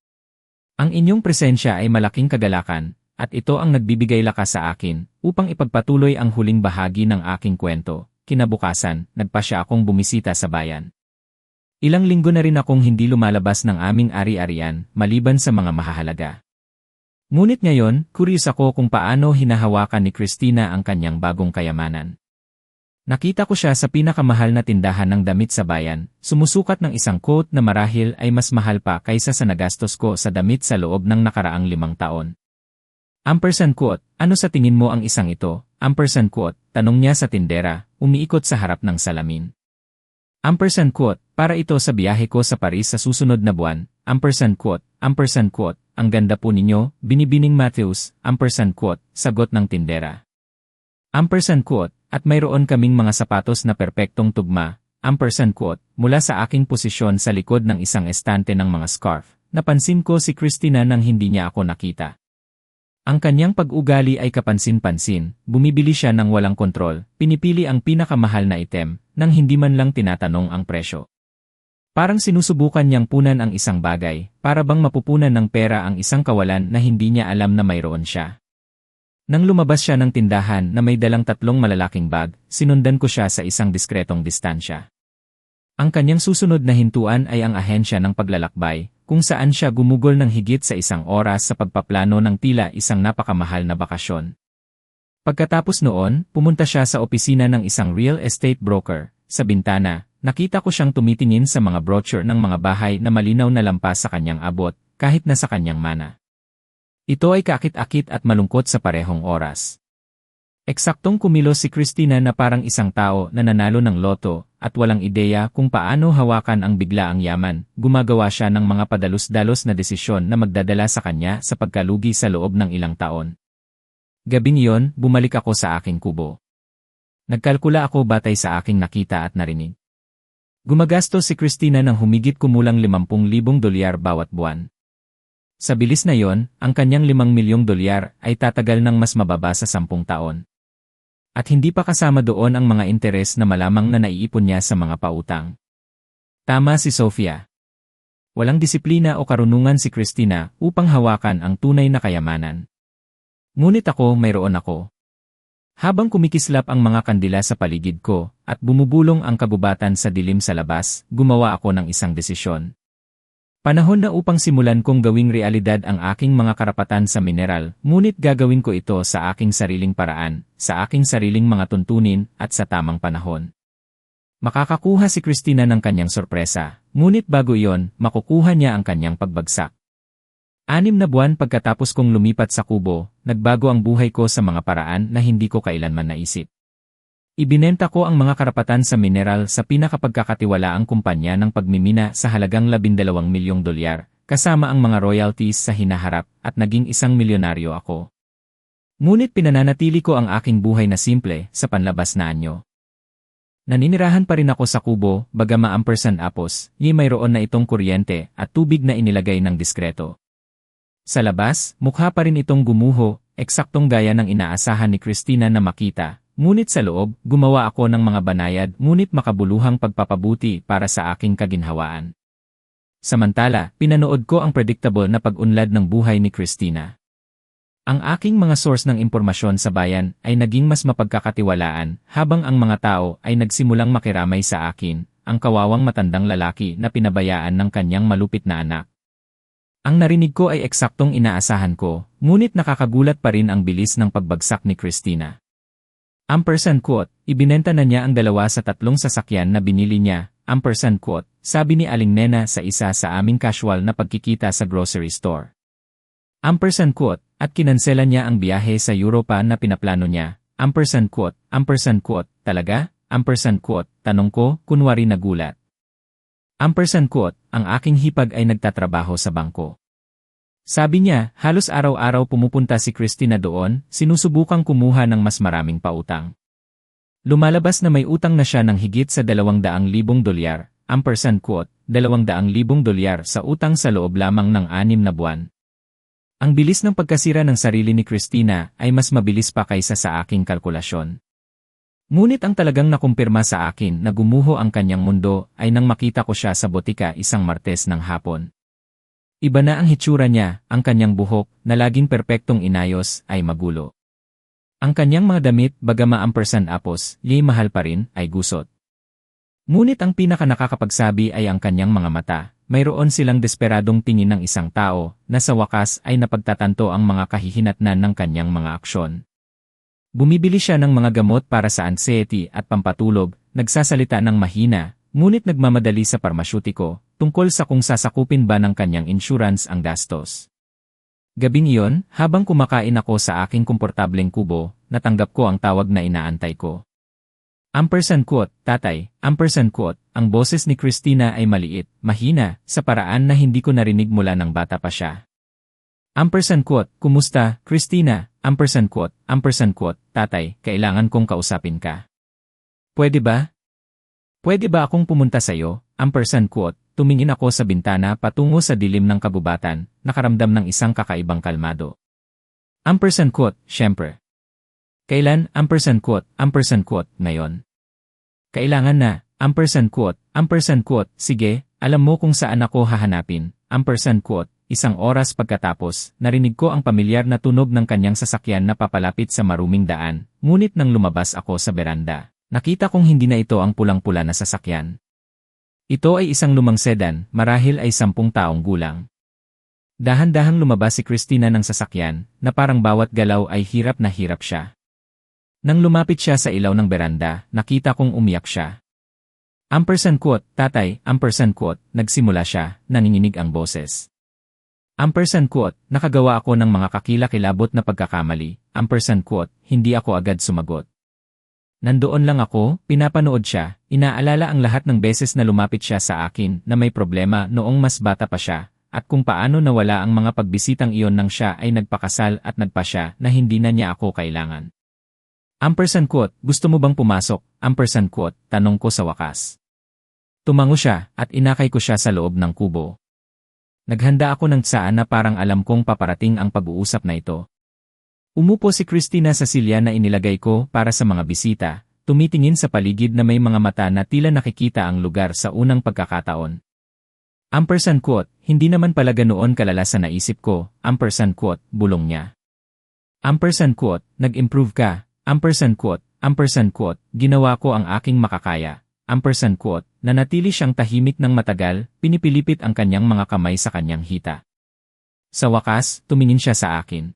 Ang inyong presensya ay malaking kagalakan, at ito ang nagbibigay lakas sa akin, upang ipagpatuloy ang huling bahagi ng aking kwento. Kinabukasan, nagpasya akong bumisita sa bayan. Ilang linggo na rin akong hindi lumalabas ng aming ari-arian, maliban sa mga mahahalaga. Ngunit ngayon, curious ako kung paano hinahawakan ni Christina ang kanyang bagong kayamanan. Nakita ko siya sa pinakamahal na tindahan ng damit sa bayan, sumusukat ng isang coat na marahil ay mas mahal pa kaysa sa nagastos ko sa damit sa loob ng nakaraang 5 taon. Quote, ano sa tingin mo ang isang ito? Quote, tanong niya sa tindera, umiikot sa harap ng salamin. Quote, para ito sa biyahe ko sa Paris sa susunod na buwan. Quote, ang ganda po ninyo, binibining Matthews. Quote, sagot ng tindera. Quote, at mayroon kaming mga sapatos na perpektong tugma. Quote, mula sa aking posisyon sa likod ng isang estante ng mga scarf, napansin ko si Christina nang hindi niya ako nakita. Ang kanyang pag-ugali ay kapansin-pansin, bumibili siya ng walang kontrol, pinipili ang pinakamahal na item, nang hindi man lang tinatanong ang presyo. Parang sinusubukan niyang punan ang isang bagay, para bang mapupunan ng pera ang isang kawalan na hindi niya alam na mayroon siya. Nang lumabas siya ng tindahan na may dalang 3 malalaking bag, sinundan ko siya sa isang diskretong distansya. Ang kanyang susunod na hintuan ay ang ahensya ng paglalakbay, kung saan siya gumugol ng higit sa 1 oras sa pagpaplano ng tila isang napakamahal na bakasyon. Pagkatapos noon, pumunta siya sa opisina ng isang real estate broker. Sa bintana, nakita ko siyang tumitingin sa mga brochure ng mga bahay na malinaw na lampas sa kanyang abot, kahit na sa kanyang mana. Ito ay kaakit-akit at malungkot sa parehong oras. Eksaktong kumilos si Christina na parang isang tao na nanalo ng loto at walang ideya kung paano hawakan ang biglaang yaman. Gumagawa siya ng mga padalos-dalos na desisyon na magdadala sa kanya sa pagkalugi sa loob ng ilang taon. Gabing iyon, bumalik ako sa aking kubo. Nagkalkula ako batay sa aking nakita at narinig. Gumagastos si Christina ng humigit kumulang $50,000 bawat buwan. Sa bilis na yon, ang kanyang $5 milyong ay tatagal ng mas mababa sa 10 taon. At hindi pa kasama doon ang mga interes na malamang na naiipon niya sa mga pautang. Tama si Sofia. Walang disiplina o karunungan si Christina upang hawakan ang tunay na kayamanan. Ngunit ako mayroon ako. Habang kumikislap ang mga kandila sa paligid ko at bumubulong ang kagubatan sa dilim sa labas, gumawa ako ng isang desisyon. Panahon na upang simulan kong gawing realidad ang aking mga karapatan sa mineral, ngunit gagawin ko ito sa aking sariling paraan, sa aking sariling mga tuntunin, at sa tamang panahon. Makakakuha si Christina ng kanyang sorpresa, ngunit bago iyon, makukuha niya ang kanyang pagbagsak. 6 na buwan pagkatapos kong lumipat sa kubo, nagbago ang buhay ko sa mga paraan na hindi ko kailanman naisip. Ibinenta ko ang mga karapatan sa mineral sa pinakapagkakatiwalaang kumpanya ng pagmimina sa halagang $12 milyong, kasama ang mga royalties sa hinaharap, at naging isang milyonaryo ako. Ngunit pinananatili ko ang aking buhay na simple sa panlabas na anyo. Naninirahan pa rin ako sa kubo, bagama ampersand apos, mayroon na itong kuryente at tubig na inilagay ng diskreto. Sa labas, mukha pa rin itong gumuho, eksaktong gaya ng inaasahan ni Christina na makita, ngunit sa loob, gumawa ako ng mga banayad ngunit makabuluhang pagpapabuti para sa aking kaginhawaan. Samantala, pinanood ko ang predictable na pag-unlad ng buhay ni Christina. Ang aking mga source ng impormasyon sa bayan ay naging mas mapagkakatiwalaan habang ang mga tao ay nagsimulang makiramay sa akin, ang kawawang matandang lalaki na pinabayaan ng kanyang malupit na anak. Ang narinig ko ay eksaktong inaasahan ko, ngunit nakakagulat pa rin ang bilis ng pagbagsak ni Christina. Ampersand quote, ibinenta na niya ang 2 sa 3 sasakyan na binili niya, ampersand quote, sabi ni Aling Nena sa isa sa aming casual na pagkikita sa grocery store. Ampersand quote, at kinanselan niya ang biyahe sa Europa na pinaplano niya, ampersand quote, talaga, ampersand quote, tanong ko, kunwari nagulat. Ampersand quote, ang aking hipag ay nagtatrabaho sa bangko. Sabi niya, halos araw-araw pumupunta si Christina doon, sinusubukang kumuha ng mas maraming pautang. Lumalabas na may utang na siya ng higit sa $200,000, ampersand quote, $200,000 sa utang sa loob lamang ng 6 na buwan. Ang bilis ng pagkasira ng sarili ni Christina ay mas mabilis pa kaysa sa aking kalkulasyon. Ngunit ang talagang nakumpirma sa akin na gumuho ang kanyang mundo ay nang makita ko siya sa botika isang Martes ng hapon. Iba na ang hitsura niya, ang kanyang buhok, na laging perpektong inayos, ay magulo. Ang kanyang mga damit, bagama ampersand apos, mahal pa rin, ay gusot. Ngunit ang pinaka nakakapagsabi ay ang kanyang mga mata. Mayroon silang desperadong tingin ng isang tao na sa wakas ay napagtatanto ang mga kahihinatnan ng kanyang mga aksyon. Bumibili siya ng mga gamot para sa anxiety at pampatulog, nagsasalita ng mahina, ngunit nagmamadali sa parmasyutiko tungkol sa kung sasakupin ba ng kanyang insurance ang gastos. Gabing iyon, habang kumakain ako sa aking komportableng kubo, natanggap ko ang tawag na inaantay ko. Ampersand quote, tatay, ampersand quote, ang boses ni Christina ay maliit, mahina, sa paraan na hindi ko narinig mula ng bata pa siya. Ampersand quote, kumusta, Christina, ampersand quote, tatay, kailangan kong kausapin ka. Pwede ba? Pwede ba akong pumunta sa'yo, ampersand quote, tumingin ako sa bintana patungo sa dilim ng kagubatan, nakaramdam ng isang kakaibang kalmado. Ampersand quote, syempre. Kailan, ampersand quote, ngayon. Kailangan na, ampersand quote, sige, alam mo kung saan ako hahanapin, ampersand quote, 1 oras pagkatapos, narinig ko ang pamilyar na tunog ng kanyang sasakyan na papalapit sa maruming daan, ngunit nang lumabas ako sa beranda, nakita kong hindi na ito ang pulang-pula na sasakyan. Ito ay isang lumang sedan, marahil ay 10 taong gulang. Dahan-dahang lumabas si Christina ng sasakyan, na parang bawat galaw ay hirap na hirap siya. Nang lumapit siya sa ilaw ng beranda, nakita kong umiyak siya. Ampersand quote, tatay, ampersand quote, nagsimula siya, nanginginig ang boses. Ampersand quote, nakagawa ako ng mga kakilakilabot na pagkakamali, ampersand quote, hindi ako agad sumagot. Nandoon lang ako, pinapanood siya, inaalala ang lahat ng beses na lumapit siya sa akin na may problema noong mas bata pa siya, at kung paano nawala ang mga pagbisitang iyon nang siya ay nagpakasal at nagpasya na hindi na niya ako kailangan. Ampersand quote, gusto mo bang pumasok? Ampersand quote, tanong ko sa wakas. Tumango siya at inakay ko siya sa loob ng kubo. Naghanda ako ng tsaan na parang alam kong paparating ang pag-uusap na ito. Umupo si Christina sa silya na inilagay ko para sa mga bisita, tumitingin sa paligid na may mga mata na tila nakikita ang lugar sa unang pagkakataon. Ampersand quote, hindi naman pala ganoon kalala sa naisip ko, ampersand quote, bulong niya. Ampersand quote, nag-improve ka. Ampersand quote, ginawa ko ang aking makakaya. Ampersand quote, nanatili siyang tahimik ng matagal, pinipilipit ang kanyang mga kamay sa kanyang hita. Sa wakas, tumingin siya sa akin.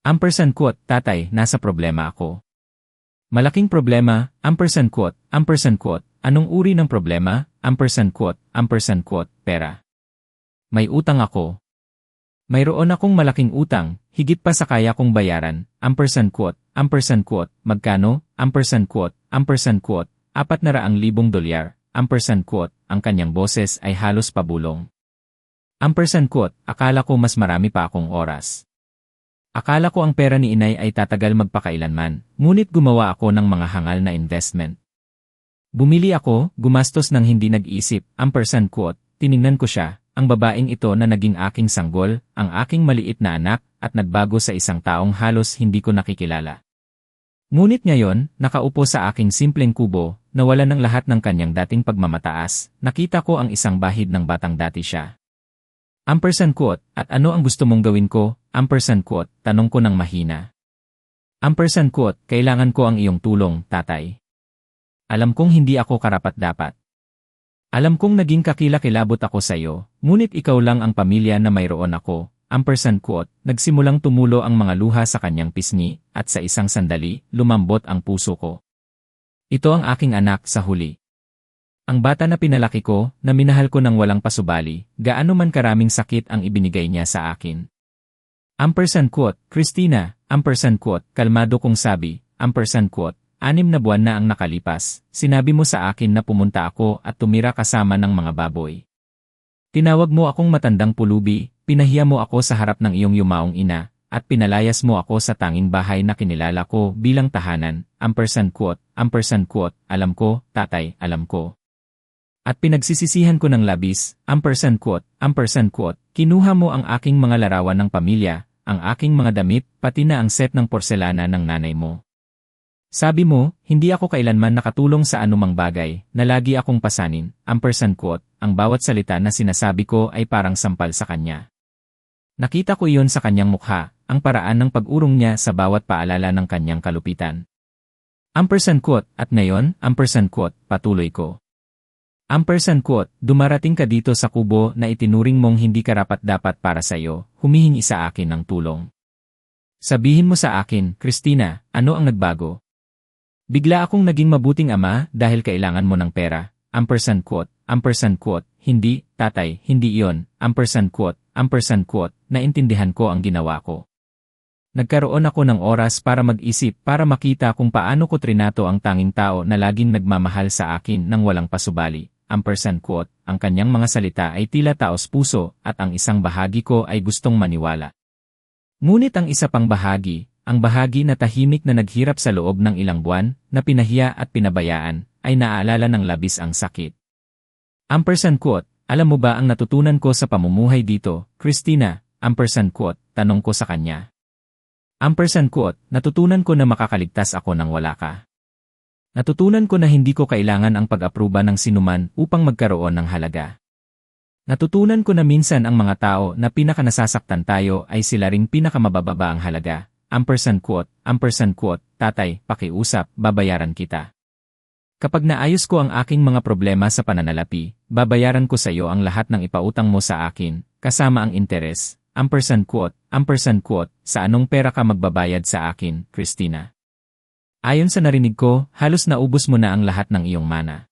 Ampersand quote, tatay, nasa problema ako. Malaking problema, ampersand quote, anong uri ng problema, ampersand quote, pera. May utang ako. Mayroon akong malaking utang, higit pa sa kaya kong bayaran, ampersand quote, magkano, ampersand quote, $400,000, ampersand quote, ang kanyang boses ay halos pabulong. Ampersand quote, akala ko mas marami pa akong oras. Akala ko ang pera ni inay ay tatagal magpakailanman, ngunit gumawa ako ng mga hangal na investment. Bumili ako, gumastos ng hindi nag-isip, ampersand quote, tiningnan ko siya, ang babaeng ito na naging aking sanggol, ang aking maliit na anak, at nagbago sa isang taong halos hindi ko nakikilala. Ngunit ngayon, nakaupo sa aking simpleng kubo, nawala ng lahat ng kanyang dating pagmamataas, nakita ko ang isang bahid ng batang dati siya. Ampersand quote, at ano ang gusto mong gawin ko? Ampersand quote, tanong ko ng mahina. Ampersand quote, kailangan ko ang iyong tulong, tatay. Alam kong hindi ako karapat-dapat. Alam kong naging kakilakilabot ako sa iyo, ngunit ikaw lang ang pamilya na mayroon ako. Ampersand quote, nagsimulang tumulo ang mga luha sa kanyang pisngi, at sa isang sandali, lumambot ang puso ko. Ito ang aking anak sa huli. Ang bata na pinalaki ko, na minahal ko ng walang pasubali, gaano man karaming sakit ang ibinigay niya sa akin. Ampersand quote, Christina, ampersand quote, kalmado kong sabi, ampersand quote, 6 na buwan na ang nakalipas, sinabi mo sa akin na pumunta ako at tumira kasama ng mga baboy. Tinawag mo akong matandang pulubi, pinahiya mo ako sa harap ng iyong yumaong ina, at pinalayas mo ako sa tanging bahay na kinilala ko bilang tahanan, ampersand quote, alam ko, tatay, alam ko. At pinagsisisihan ko ng labis, ampersand quote, kinuha mo ang aking mga larawan ng pamilya, ang aking mga damit, pati na ang set ng porselana ng nanay mo. Sabi mo, hindi ako kailanman nakatulong sa anumang bagay, na lagi akong pasanin, ampersand quote, ang bawat salita na sinasabi ko ay parang sampal sa kanya. Nakita ko iyon sa kanyang mukha, ang paraan ng pag-urong niya sa bawat paalala ng kanyang kalupitan. Ampersand quote, at ngayon, ampersand quote, patuloy ko. Ampersand quote, dumarating ka dito sa kubo na itinuring mong hindi karapat-dapat para sa iyo, humihingi sa akin ng tulong. Sabihin mo sa akin, Christina, ano ang nagbago? Bigla akong naging mabuting ama dahil kailangan mo ng pera. Ampersand quote, hindi, tatay, hindi iyon. Ampersand quote, naintindihan ko ang ginawa ko. Nagkaroon ako ng oras para mag-isip para makita kung paano ko trinato ang tanging tao na laging nagmamahal sa akin ng walang pasubali. Ampersand quote, ang kanyang mga salita ay tila taos puso at ang isang bahagi ko ay gustong maniwala. Ngunit ang isa pang bahagi, ang bahagi na tahimik na naghirap sa loob ng ilang buwan, na pinahiya at pinabayaan, ay naaalala ng labis ang sakit. Ampersand quote, alam mo ba ang natutunan ko sa pamumuhay dito, Christina? Ampersand quote, tanong ko sa kanya. Ampersand quote, natutunan ko na makakaligtas ako nang wala ka. Natutunan ko na hindi ko kailangan ang pag-aproba ng sinuman upang magkaroon ng halaga. Natutunan ko na minsan ang mga tao na pinakanasasaktan tayo ay sila ring pinakamabababa ang halaga. Ampersand quote, tatay, pakiusap, babayaran kita. Kapag naayos ko ang aking mga problema sa pananalapi, babayaran ko sa iyo ang lahat ng ipautang mo sa akin, kasama ang interes. Ampersand quote, sa anong pera ka magbabayad sa akin, Christina? Ayon sa narinig ko, halos naubos mo na ang lahat ng iyong mana.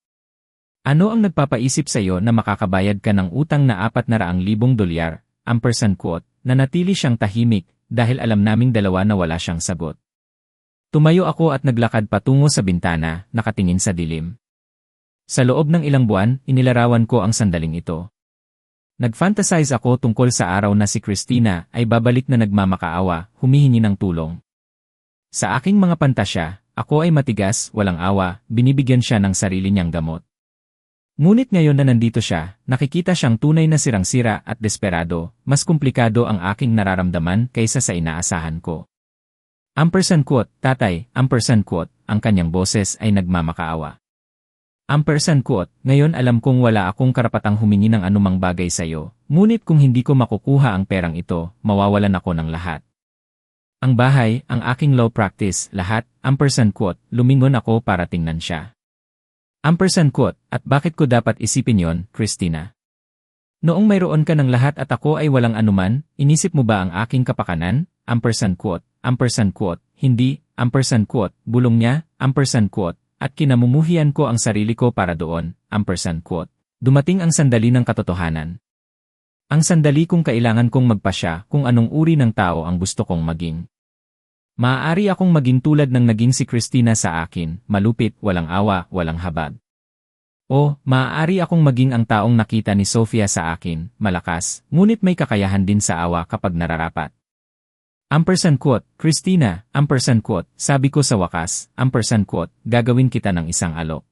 Ano ang nagpapaisip sa iyo na makakabayad ka ng utang na $400,000? Ampersand quote, nanatili siyang tahimik, dahil alam naming dalawa na wala siyang sagot. Tumayo ako at naglakad patungo sa bintana, nakatingin sa dilim. Sa loob ng ilang buwan, inilarawan ko ang sandaling ito. Nag-fantasize ako tungkol sa araw na si Christina ay babalik na nagmamakaawa, humihingi ng tulong. Sa aking mga pantasya, ako ay matigas, walang awa, binibigyan siya ng sarili niyang gamot. Ngunit ngayon na nandito siya, nakikita siyang tunay na sirang-sira at desperado, mas komplikado ang aking nararamdaman kaysa sa inaasahan ko. Ampersand quote, tatay, ampersand quote, ang kanyang boses ay nagmamakaawa. Ampersand quote, ngayon alam kong wala akong karapatang humingi ng anumang bagay sa iyo, ngunit kung hindi ko makukuha ang perang ito, mawawalan ako ng lahat. Ang bahay, ang aking law practice, lahat, ampersand quote, lumingon ako para tingnan siya. Ampersand quote, at bakit ko dapat isipin yon, Christina? Noong mayroon ka ng lahat at ako ay walang anuman, inisip mo ba ang aking kapakanan? Ampersand quote, hindi, ampersand quote, bulong niya, ampersand quote, at kinamumuhian ko ang sarili ko para doon, ampersand quote. Dumating ang sandali ng katotohanan. Ang sandali kung kailangan kong magpasya kung anong uri ng tao ang gusto kong maging. Maaari akong maging tulad ng naging si Christina sa akin, malupit, walang awa, walang habag. O, maaari akong maging ang taong nakita ni Sofia sa akin, malakas, ngunit may kakayahan din sa awa kapag nararapat. Ampersand quote, Christina, ampersand quote, sabi ko sa wakas, ampersand quote, gagawin kita ng isang alok.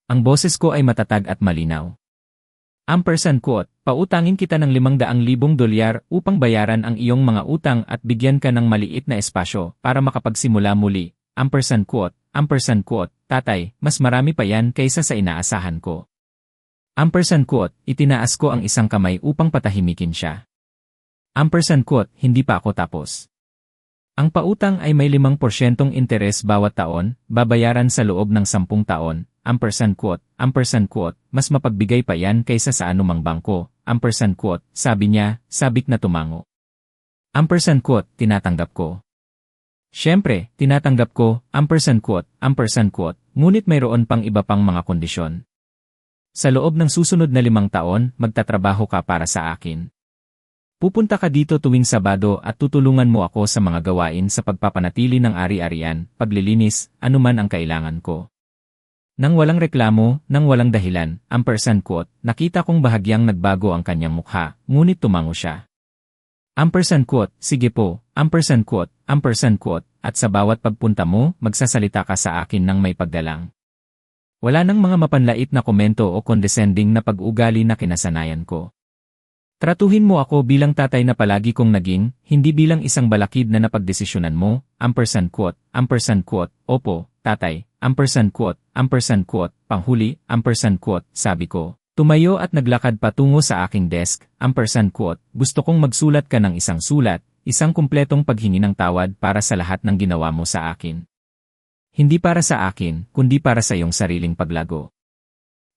Ang boses ko ay matatag at malinaw. Ampersand quote, pautangin kita ng $500,000 upang bayaran ang iyong mga utang at bigyan ka ng maliit na espasyo para makapagsimula muli. Ampersand quote, tatay, mas marami pa yan kaysa sa inaasahan ko. Ampersand quote, itinaas ko ang isang kamay upang patahimikin siya. Ampersand quote, hindi pa ako tapos. Ang pautang ay may 5% interes bawat taon, babayaran sa loob ng 10 taon. Ampersand quote, mas mapagbigay pa yan kaysa sa anumang bangko. Ampersand quote, sabi niya, sabik na tumango. Ampersand quote, tinatanggap ko. Siyempre, tinatanggap ko, ampersand quote, ngunit mayroon pang iba pang mga kondisyon. Sa loob ng susunod na 5 taon, magtatrabaho ka para sa akin. Pupunta ka dito tuwing Sabado at tutulungan mo ako sa mga gawain sa pagpapanatili ng ari-arian, paglilinis, anuman ang kailangan ko. Nang walang reklamo, nang walang dahilan, ampersand quote, nakita kong bahagyang nagbago ang kanyang mukha, ngunit tumango siya. Ampersand quote, sige po, ampersand quote, at sa bawat pagpunta mo, magsasalita ka sa akin ng may paggalang. Wala nang mga mapanlait na komento o condescending na pag-ugali na kinasanayan ko. Tratuhin mo ako bilang tatay na palagi kong naging, hindi bilang isang balakid na napagdesisyonan mo, ampersand quote, opo, tatay, ampersand quote, panghuli, ampersand quote, sabi ko. Tumayo at naglakad patungo sa aking desk, ampersand quote, gusto kong magsulat ka ng isang sulat, isang kumpletong paghingi ng tawad para sa lahat ng ginawa mo sa akin. Hindi para sa akin, kundi para sa iyong sariling paglago.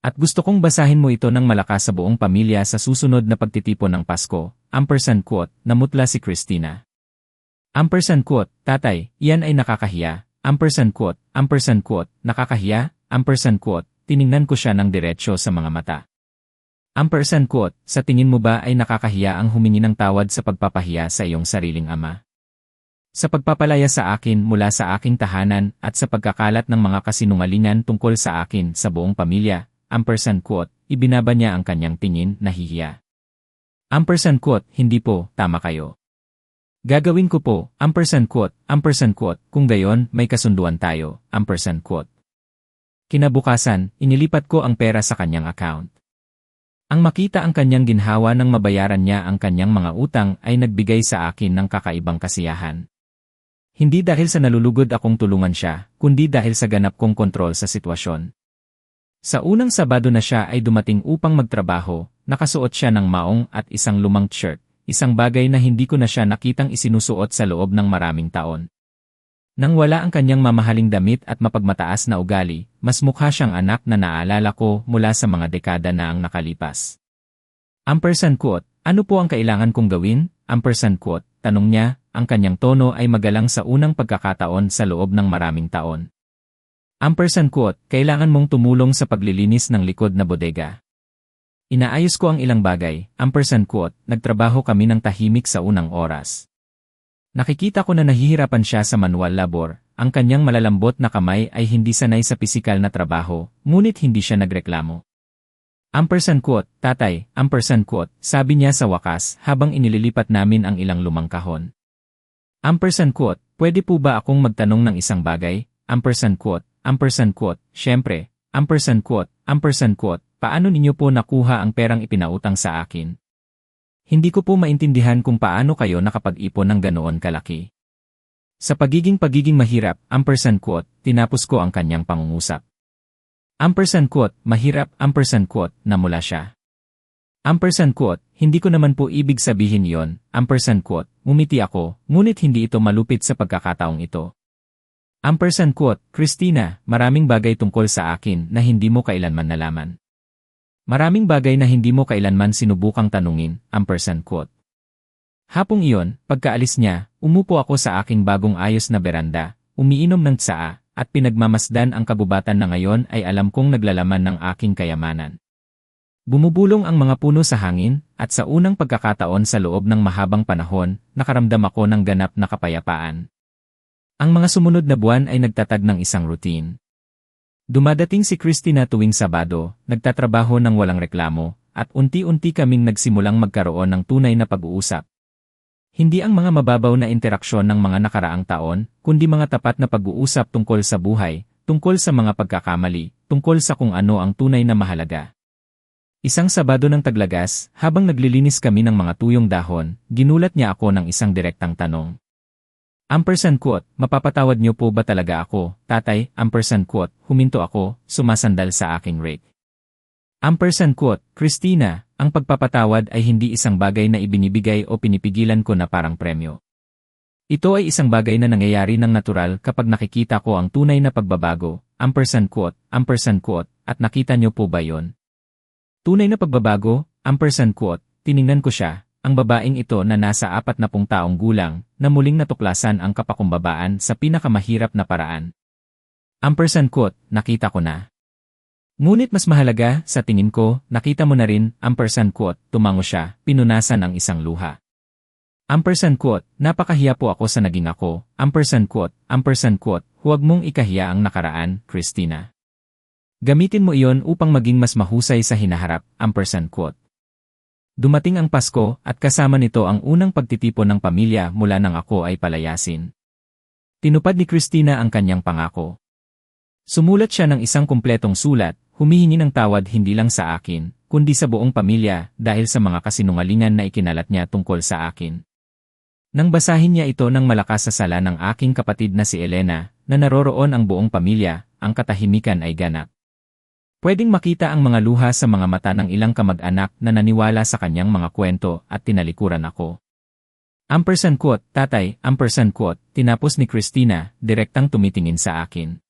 At gusto kong basahin mo ito ng malakas sa buong pamilya sa susunod na pagtitipon ng Pasko, ampersand quote, namutla si Christina. Ampersand quote, tatay, iyan ay nakakahiya, ampersand quote, nakakahiya, ampersand quote, tiningnan ko siya ng diretsyo sa mga mata. Ampersand quote, sa tingin mo ba ay nakakahiya ang humingi ng tawad sa pagpapahiya sa iyong sariling ama? Sa pagpapalaya sa akin mula sa aking tahanan at sa pagkakalat ng mga kasinungalingan tungkol sa akin sa buong pamilya, ampersand quote, ibinaba niya ang kanyang tingin, nahihiya. Ampersand quote, hindi po, tama kayo. Gagawin ko po, ampersand quote, kung gayon, may kasunduan tayo, ampersand quote. Kinabukasan, inilipat ko ang pera sa kanyang account. Ang makita ang kanyang ginhawa nang mabayaran niya ang kanyang mga utang ay nagbigay sa akin ng kakaibang kasiyahan. Hindi dahil sa nalulugod akong tulungan siya, kundi dahil sa ganap kong kontrol sa sitwasyon. Sa unang Sabado na siya ay dumating upang magtrabaho, nakasuot siya ng maong at isang lumang t-shirt, isang bagay na hindi ko na siya nakitang isinusuot sa loob ng maraming taon. Nang wala ang kanyang mamahaling damit at mapagmataas na ugali, mas mukha siyang anak na naalala ko mula sa mga dekada na ang nakalipas. Ampersand quote, ano po ang kailangan kong gawin? Ampersand quote, tanong niya, ang kanyang tono ay magalang sa unang pagkakataon sa loob ng maraming taon. Ampersand quote, kailangan mong tumulong sa paglilinis ng likod na bodega. Inaayos ko ang ilang bagay, ampersand quote, nagtrabaho kami ng tahimik sa unang oras. Nakikita ko na nahihirapan siya sa manual labor, ang kanyang malalambot na kamay ay hindi sanay sa pisikal na trabaho, ngunit hindi siya nagreklamo. Ampersand quote, tatay, ampersand quote, sabi niya sa wakas habang inililipat namin ang ilang lumang kahon. Ampersand quote, pwede po ba akong magtanong ng isang bagay? Ampersand quote, syempre, ampersand quote, paano ninyo po nakuha ang perang ipinautang sa akin? Hindi ko po maintindihan kung paano kayo nakapag-ipon ng ganoon kalaki. Sa pagiging mahirap, ampersand quote, tinapos ko ang kanyang pangungusap. Ampersand quote, mahirap, ampersand quote, namula siya. Ampersand quote, hindi ko naman po ibig sabihin yon, ampersand quote, ngumiti ako, ngunit hindi ito malupit sa pagkakataong ito. Ampersand quote, Christina, maraming bagay tungkol sa akin na hindi mo kailanman nalaman. Maraming bagay na hindi mo kailanman sinubukang tanungin, ampersand quote. Hapong iyon, pagkaalis niya, umupo ako sa aking bagong ayos na beranda, umiinom ng tsaa, at pinagmamasdan ang kabubatan na ngayon ay alam kong naglalaman ng aking kayamanan. Bumubulong ang mga puno sa hangin, at sa unang pagkakataon sa loob ng mahabang panahon, nakaramdam ako ng ganap na kapayapaan. Ang mga sumunod na buwan ay nagtatag ng isang routine. Dumadating si Christina tuwing Sabado, nagtatrabaho ng walang reklamo, at unti-unti kaming nagsimulang magkaroon ng tunay na pag-uusap. Hindi ang mga mababaw na interaksyon ng mga nakaraang taon, kundi mga tapat na pag-uusap tungkol sa buhay, tungkol sa mga pagkakamali, tungkol sa kung ano ang tunay na mahalaga. Isang Sabado ng Taglagas, habang naglilinis kami ng mga tuyong dahon, ginulat niya ako ng isang direktang tanong. Quote, mapapatawad niyo po ba talaga ako, tatay? Quote, huminto ako, sumasandal sa aking rake. Quote, Christina, ang pagpapatawad ay hindi isang bagay na ibinibigay o pinipigilan ko na parang premyo. Ito ay isang bagay na nangyayari ng natural kapag nakikita ko ang tunay na pagbabago, quote, at nakita niyo po ba yon? Tunay na pagbabago, quote, tiningnan ko siya, ang babaeng ito na nasa 40 taong gulang, na muling natuklasan ang kapakumbabaan sa pinakamahirap na paraan. Quote, nakita ko na. Ngunit mas mahalaga, sa tingin ko, nakita mo na rin, quote, tumango siya, pinunasan ang isang luha. Quote, napakahiya po ako sa naging ako, quote, huwag mong ikahiya ang nakaraan, Christina. Gamitin mo iyon upang maging mas mahusay sa hinaharap, quote. Dumating ang Pasko at kasama nito ang unang pagtitipon ng pamilya mula nang ako ay palayasin. Tinupad ni Christina ang kanyang pangako. Sumulat siya ng isang kumpletong sulat, humihingi ng tawad hindi lang sa akin, kundi sa buong pamilya dahil sa mga kasinungalingan na ikinalat niya tungkol sa akin. Nang basahin niya ito ng malakas sa sala ng aking kapatid na si Elena, na naroroon ang buong pamilya, ang katahimikan ay ganap. Pwedeng makita ang mga luha sa mga mata ng ilang kamag-anak na naniwala sa kanyang mga kwento at tinalikuran ako. Quote, tatay, quote, tinapos ni Christina, direktang tumitingin sa akin.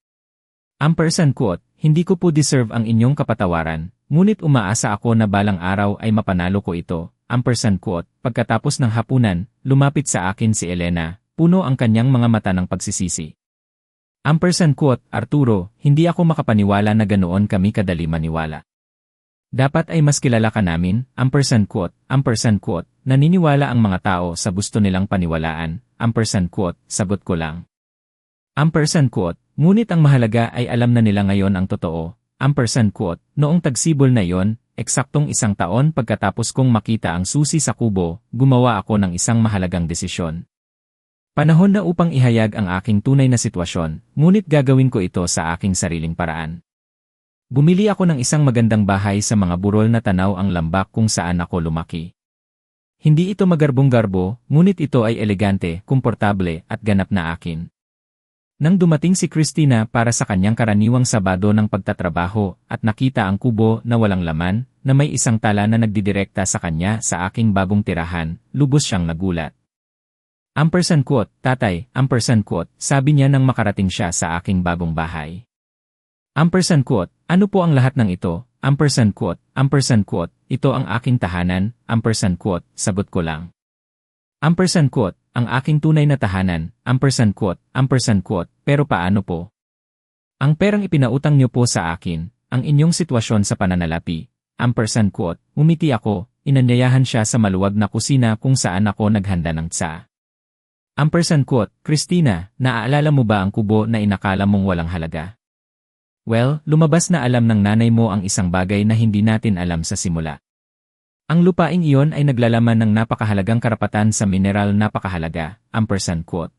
Quote, hindi ko po deserve ang inyong kapatawaran, ngunit umaasa ako na balang araw ay mapanalo ko ito. Quote, pagkatapos ng hapunan, lumapit sa akin si Elena, puno ang kanyang mga mata ng pagsisisi. Quote, Arturo, hindi ako makapaniwala na ganoon kami kadali maniwala. Dapat ay mas kilala ka namin, quote, naniniwala ang mga tao sa gusto nilang paniwalaan, quote, sagot ko lang. Quote, ngunit ang mahalaga ay alam na nila ngayon ang totoo, quote, noong tagsibol na yon, eksaktong 1 taon pagkatapos kong makita ang susi sa kubo, gumawa ako ng isang mahalagang desisyon. Panahon na upang ihayag ang aking tunay na sitwasyon, ngunit gagawin ko ito sa aking sariling paraan. Bumili ako ng isang magandang bahay sa mga burol na tanaw ang lambak kung saan ako lumaki. Hindi ito magarbong-garbo, ngunit ito ay elegante, komportable at ganap na akin. Nang dumating si Christina para sa kanyang karaniwang Sabado ng pagtatrabaho at nakita ang kubo na walang laman, na may isang tala na nagdidirekta sa kanya sa aking bagong tirahan, lubos siyang nagulat. Quote, tatay, quote, sabi niya nang makarating siya sa aking bagong bahay. Quote, ano po ang lahat ng ito? Quote, ito ang aking tahanan, quote, sagot ko lang. Quote, ang aking tunay na tahanan, quote, pero paano po? Ang perang ipinautang niyo po sa akin, ang inyong sitwasyon sa pananalapi, quote, umiti ako, inanyayahan siya sa maluwag na kusina kung saan ako naghanda ng tsa. Quote, Christina, naaalala mo ba ang kubo na inakala mong walang halaga? Well, lumabas na alam ng nanay mo ang isang bagay na hindi natin alam sa simula. Ang lupaing iyon ay naglalaman ng napakahalagang karapatan sa mineral napakahalaga, quote.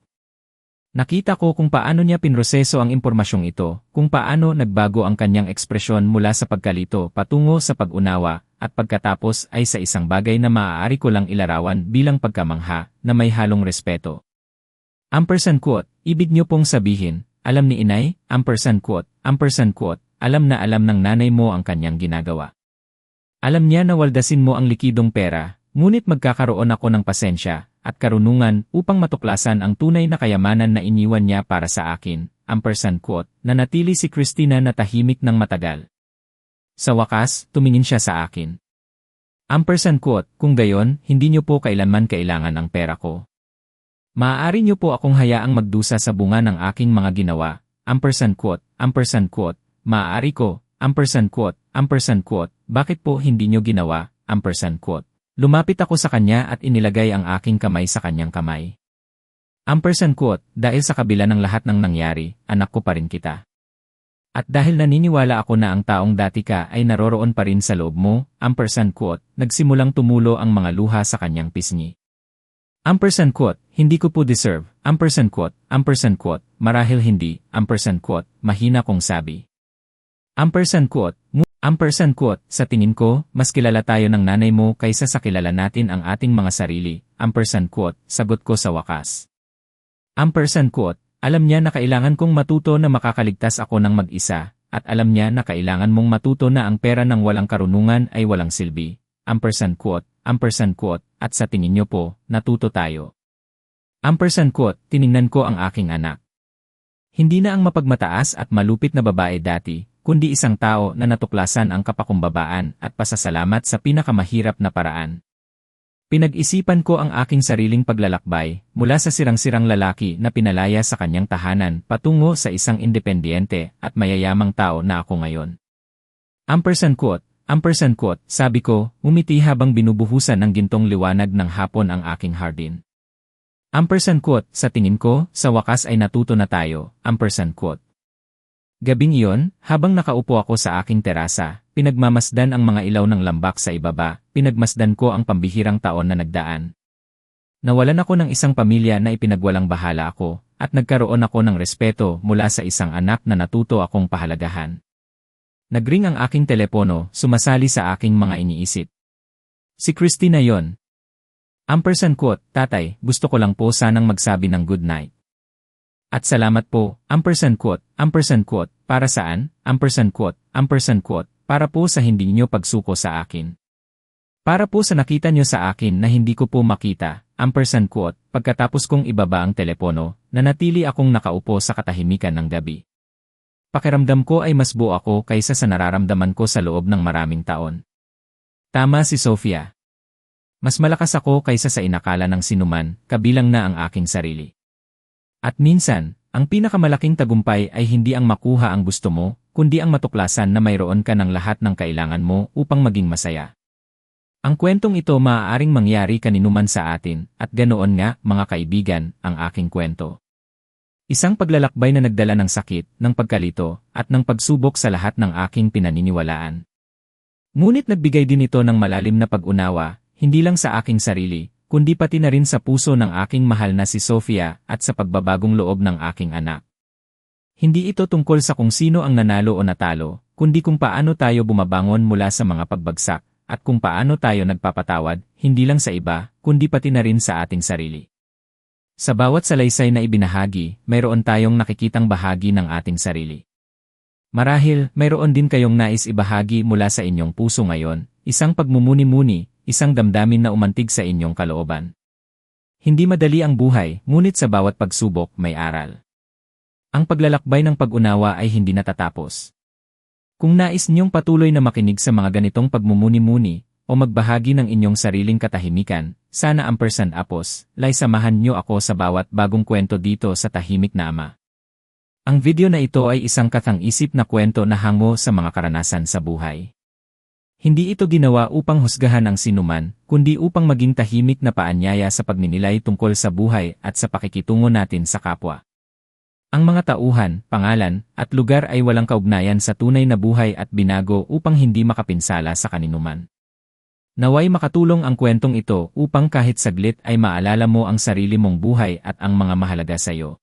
Nakita ko kung paano niya pinroseso ang impormasyong ito, kung paano nagbago ang kanyang ekspresyon mula sa pagkalito patungo sa pag-unawa, at pagkatapos ay sa isang bagay na maaari ko lang ilarawan bilang pagkamangha, na may halong respeto. Quote, ibig niyo pong sabihin, alam ni inay, quote, alam na alam ng nanay mo ang kanyang ginagawa. Alam niya na waldasin mo ang likidong pera, ngunit magkakaroon ako ng pasensya at karunungan upang matuklasan ang tunay na kayamanan na iniwan niya para sa akin, quote, nanatili si Christina na tahimik ng matagal. Sa wakas, tumingin siya sa akin. Quote, kung gayon, hindi niyo po kailanman kailangan ang pera ko. Maaari niyo po akong hayaang magdusa sa bunga ng aking mga ginawa, quote, maaari ko, quote, bakit po hindi niyo ginawa, quote. Lumapit ako sa kanya at inilagay ang aking kamay sa kanyang kamay. Quote, dahil sa kabila ng lahat ng nangyari, anak ko pa rin kita. At dahil naniniwala ako na ang taong dati ka ay naroroon pa rin sa loob mo, quote, nagsimulang tumulo ang mga luha sa kanyang pisngi. Quote, hindi ko po deserve, quote, marahil hindi, quote, mahina kong sabi. Quote, sa tingin ko, mas kilala tayo ng nanay mo kaysa sa kilala natin ang ating mga sarili, quote, sagot ko sa wakas. Quote, alam niya na kailangan kong matuto na makakaligtas ako ng mag-isa, at alam niya na kailangan mong matuto na ang pera ng walang karunungan ay walang silbi, quote, at sa tingin niyo po, natuto tayo. Quote, tiningnan ko ang aking anak. Hindi na ang mapagmataas at malupit na babae dati, kundi isang tao na natuklasan ang kapakumbabaan at pasasalamat sa pinakamahirap na paraan. Pinag-isipan ko ang aking sariling paglalakbay mula sa sirang-sirang lalaki na pinalaya sa kanyang tahanan patungo sa isang independyente at mayayamang tao na ako ngayon. Quote, sabi ko, umiti habang binubuhusan ng gintong liwanag ng hapon ang aking hardin. Quote, sa tingin ko, sa wakas ay natuto na tayo, quote. Gabing iyon, habang nakaupo ako sa aking terasa, pinagmamasdan ang mga ilaw ng lambak sa ibaba, pinagmasdan ko ang pambihirang taon na nagdaan. Nawalan ako ng isang pamilya na ipinagwalang bahala ako, at nagkaroon ako ng respeto mula sa isang anak na natuto akong pahalagahan. Nagring ang aking telepono, sumasali sa aking mga iniisip. Si Christina yon. Quote, tatay, gusto ko lang po sanang magsabi ng good night. At salamat po, quote, para saan, quote, para po sa hindi niyo pagsuko sa akin. Para po sa nakita niyo sa akin na hindi ko po makita, quote, pagkatapos kong ibaba ang telepono, nanatili akong nakaupo sa katahimikan ng gabi. Pakiramdam ko ay mas buo ako kaysa sa nararamdaman ko sa loob ng maraming taon. Tama si Sofia. Mas malakas ako kaysa sa inakala ng sinuman, kabilang na ang aking sarili. At minsan, ang pinakamalaking tagumpay ay hindi ang makuha ang gusto mo, kundi ang matuklasan na mayroon ka ng lahat ng kailangan mo upang maging masaya. Ang kwentong ito maaaring mangyari kaninuman sa atin, at ganoon nga, mga kaibigan, ang aking kwento. Isang paglalakbay na nagdala ng sakit, ng pagkalito, at ng pagsubok sa lahat ng aking pinaniniwalaan. Ngunit nagbigay din ito ng malalim na pag-unawa, hindi lang sa aking sarili, kundi pati na rin sa puso ng aking mahal na si Sofia at sa pagbabagong loob ng aking anak. Hindi ito tungkol sa kung sino ang nanalo o natalo, kundi kung paano tayo bumabangon mula sa mga pagbagsak, at kung paano tayo nagpapatawad, hindi lang sa iba, kundi pati na rin sa ating sarili. Sa bawat salaysay na ibinahagi, mayroon tayong nakikitang bahagi ng ating sarili. Marahil, mayroon din kayong nais ibahagi mula sa inyong puso ngayon, isang pagmumuni-muni, isang damdamin na umantig sa inyong kalooban. Hindi madali ang buhay, ngunit sa bawat pagsubok may aral. Ang paglalakbay ng pag-unawa ay hindi natatapos. Kung nais niyong patuloy na makinig sa mga ganitong pagmumuni-muni, o magbahagi ng inyong sariling katahimikan, sana samahan niyo ako sa bawat bagong kwento dito sa Tahimik na Ama. Ang video na ito ay isang kathang-isip na kwento na hango sa mga karanasan sa buhay. Hindi ito ginawa upang husgahan ang sinuman, kundi upang maging tahimik na paanyaya sa pagninilay tungkol sa buhay at sa pakikitungo natin sa kapwa. Ang mga tauhan, pangalan, at lugar ay walang kaugnayan sa tunay na buhay at binago upang hindi makapinsala sa kaninuman. Naway makatulong ang kwentong ito upang kahit saglit ay maalala mo ang sarili mong buhay at ang mga mahalaga sa iyo.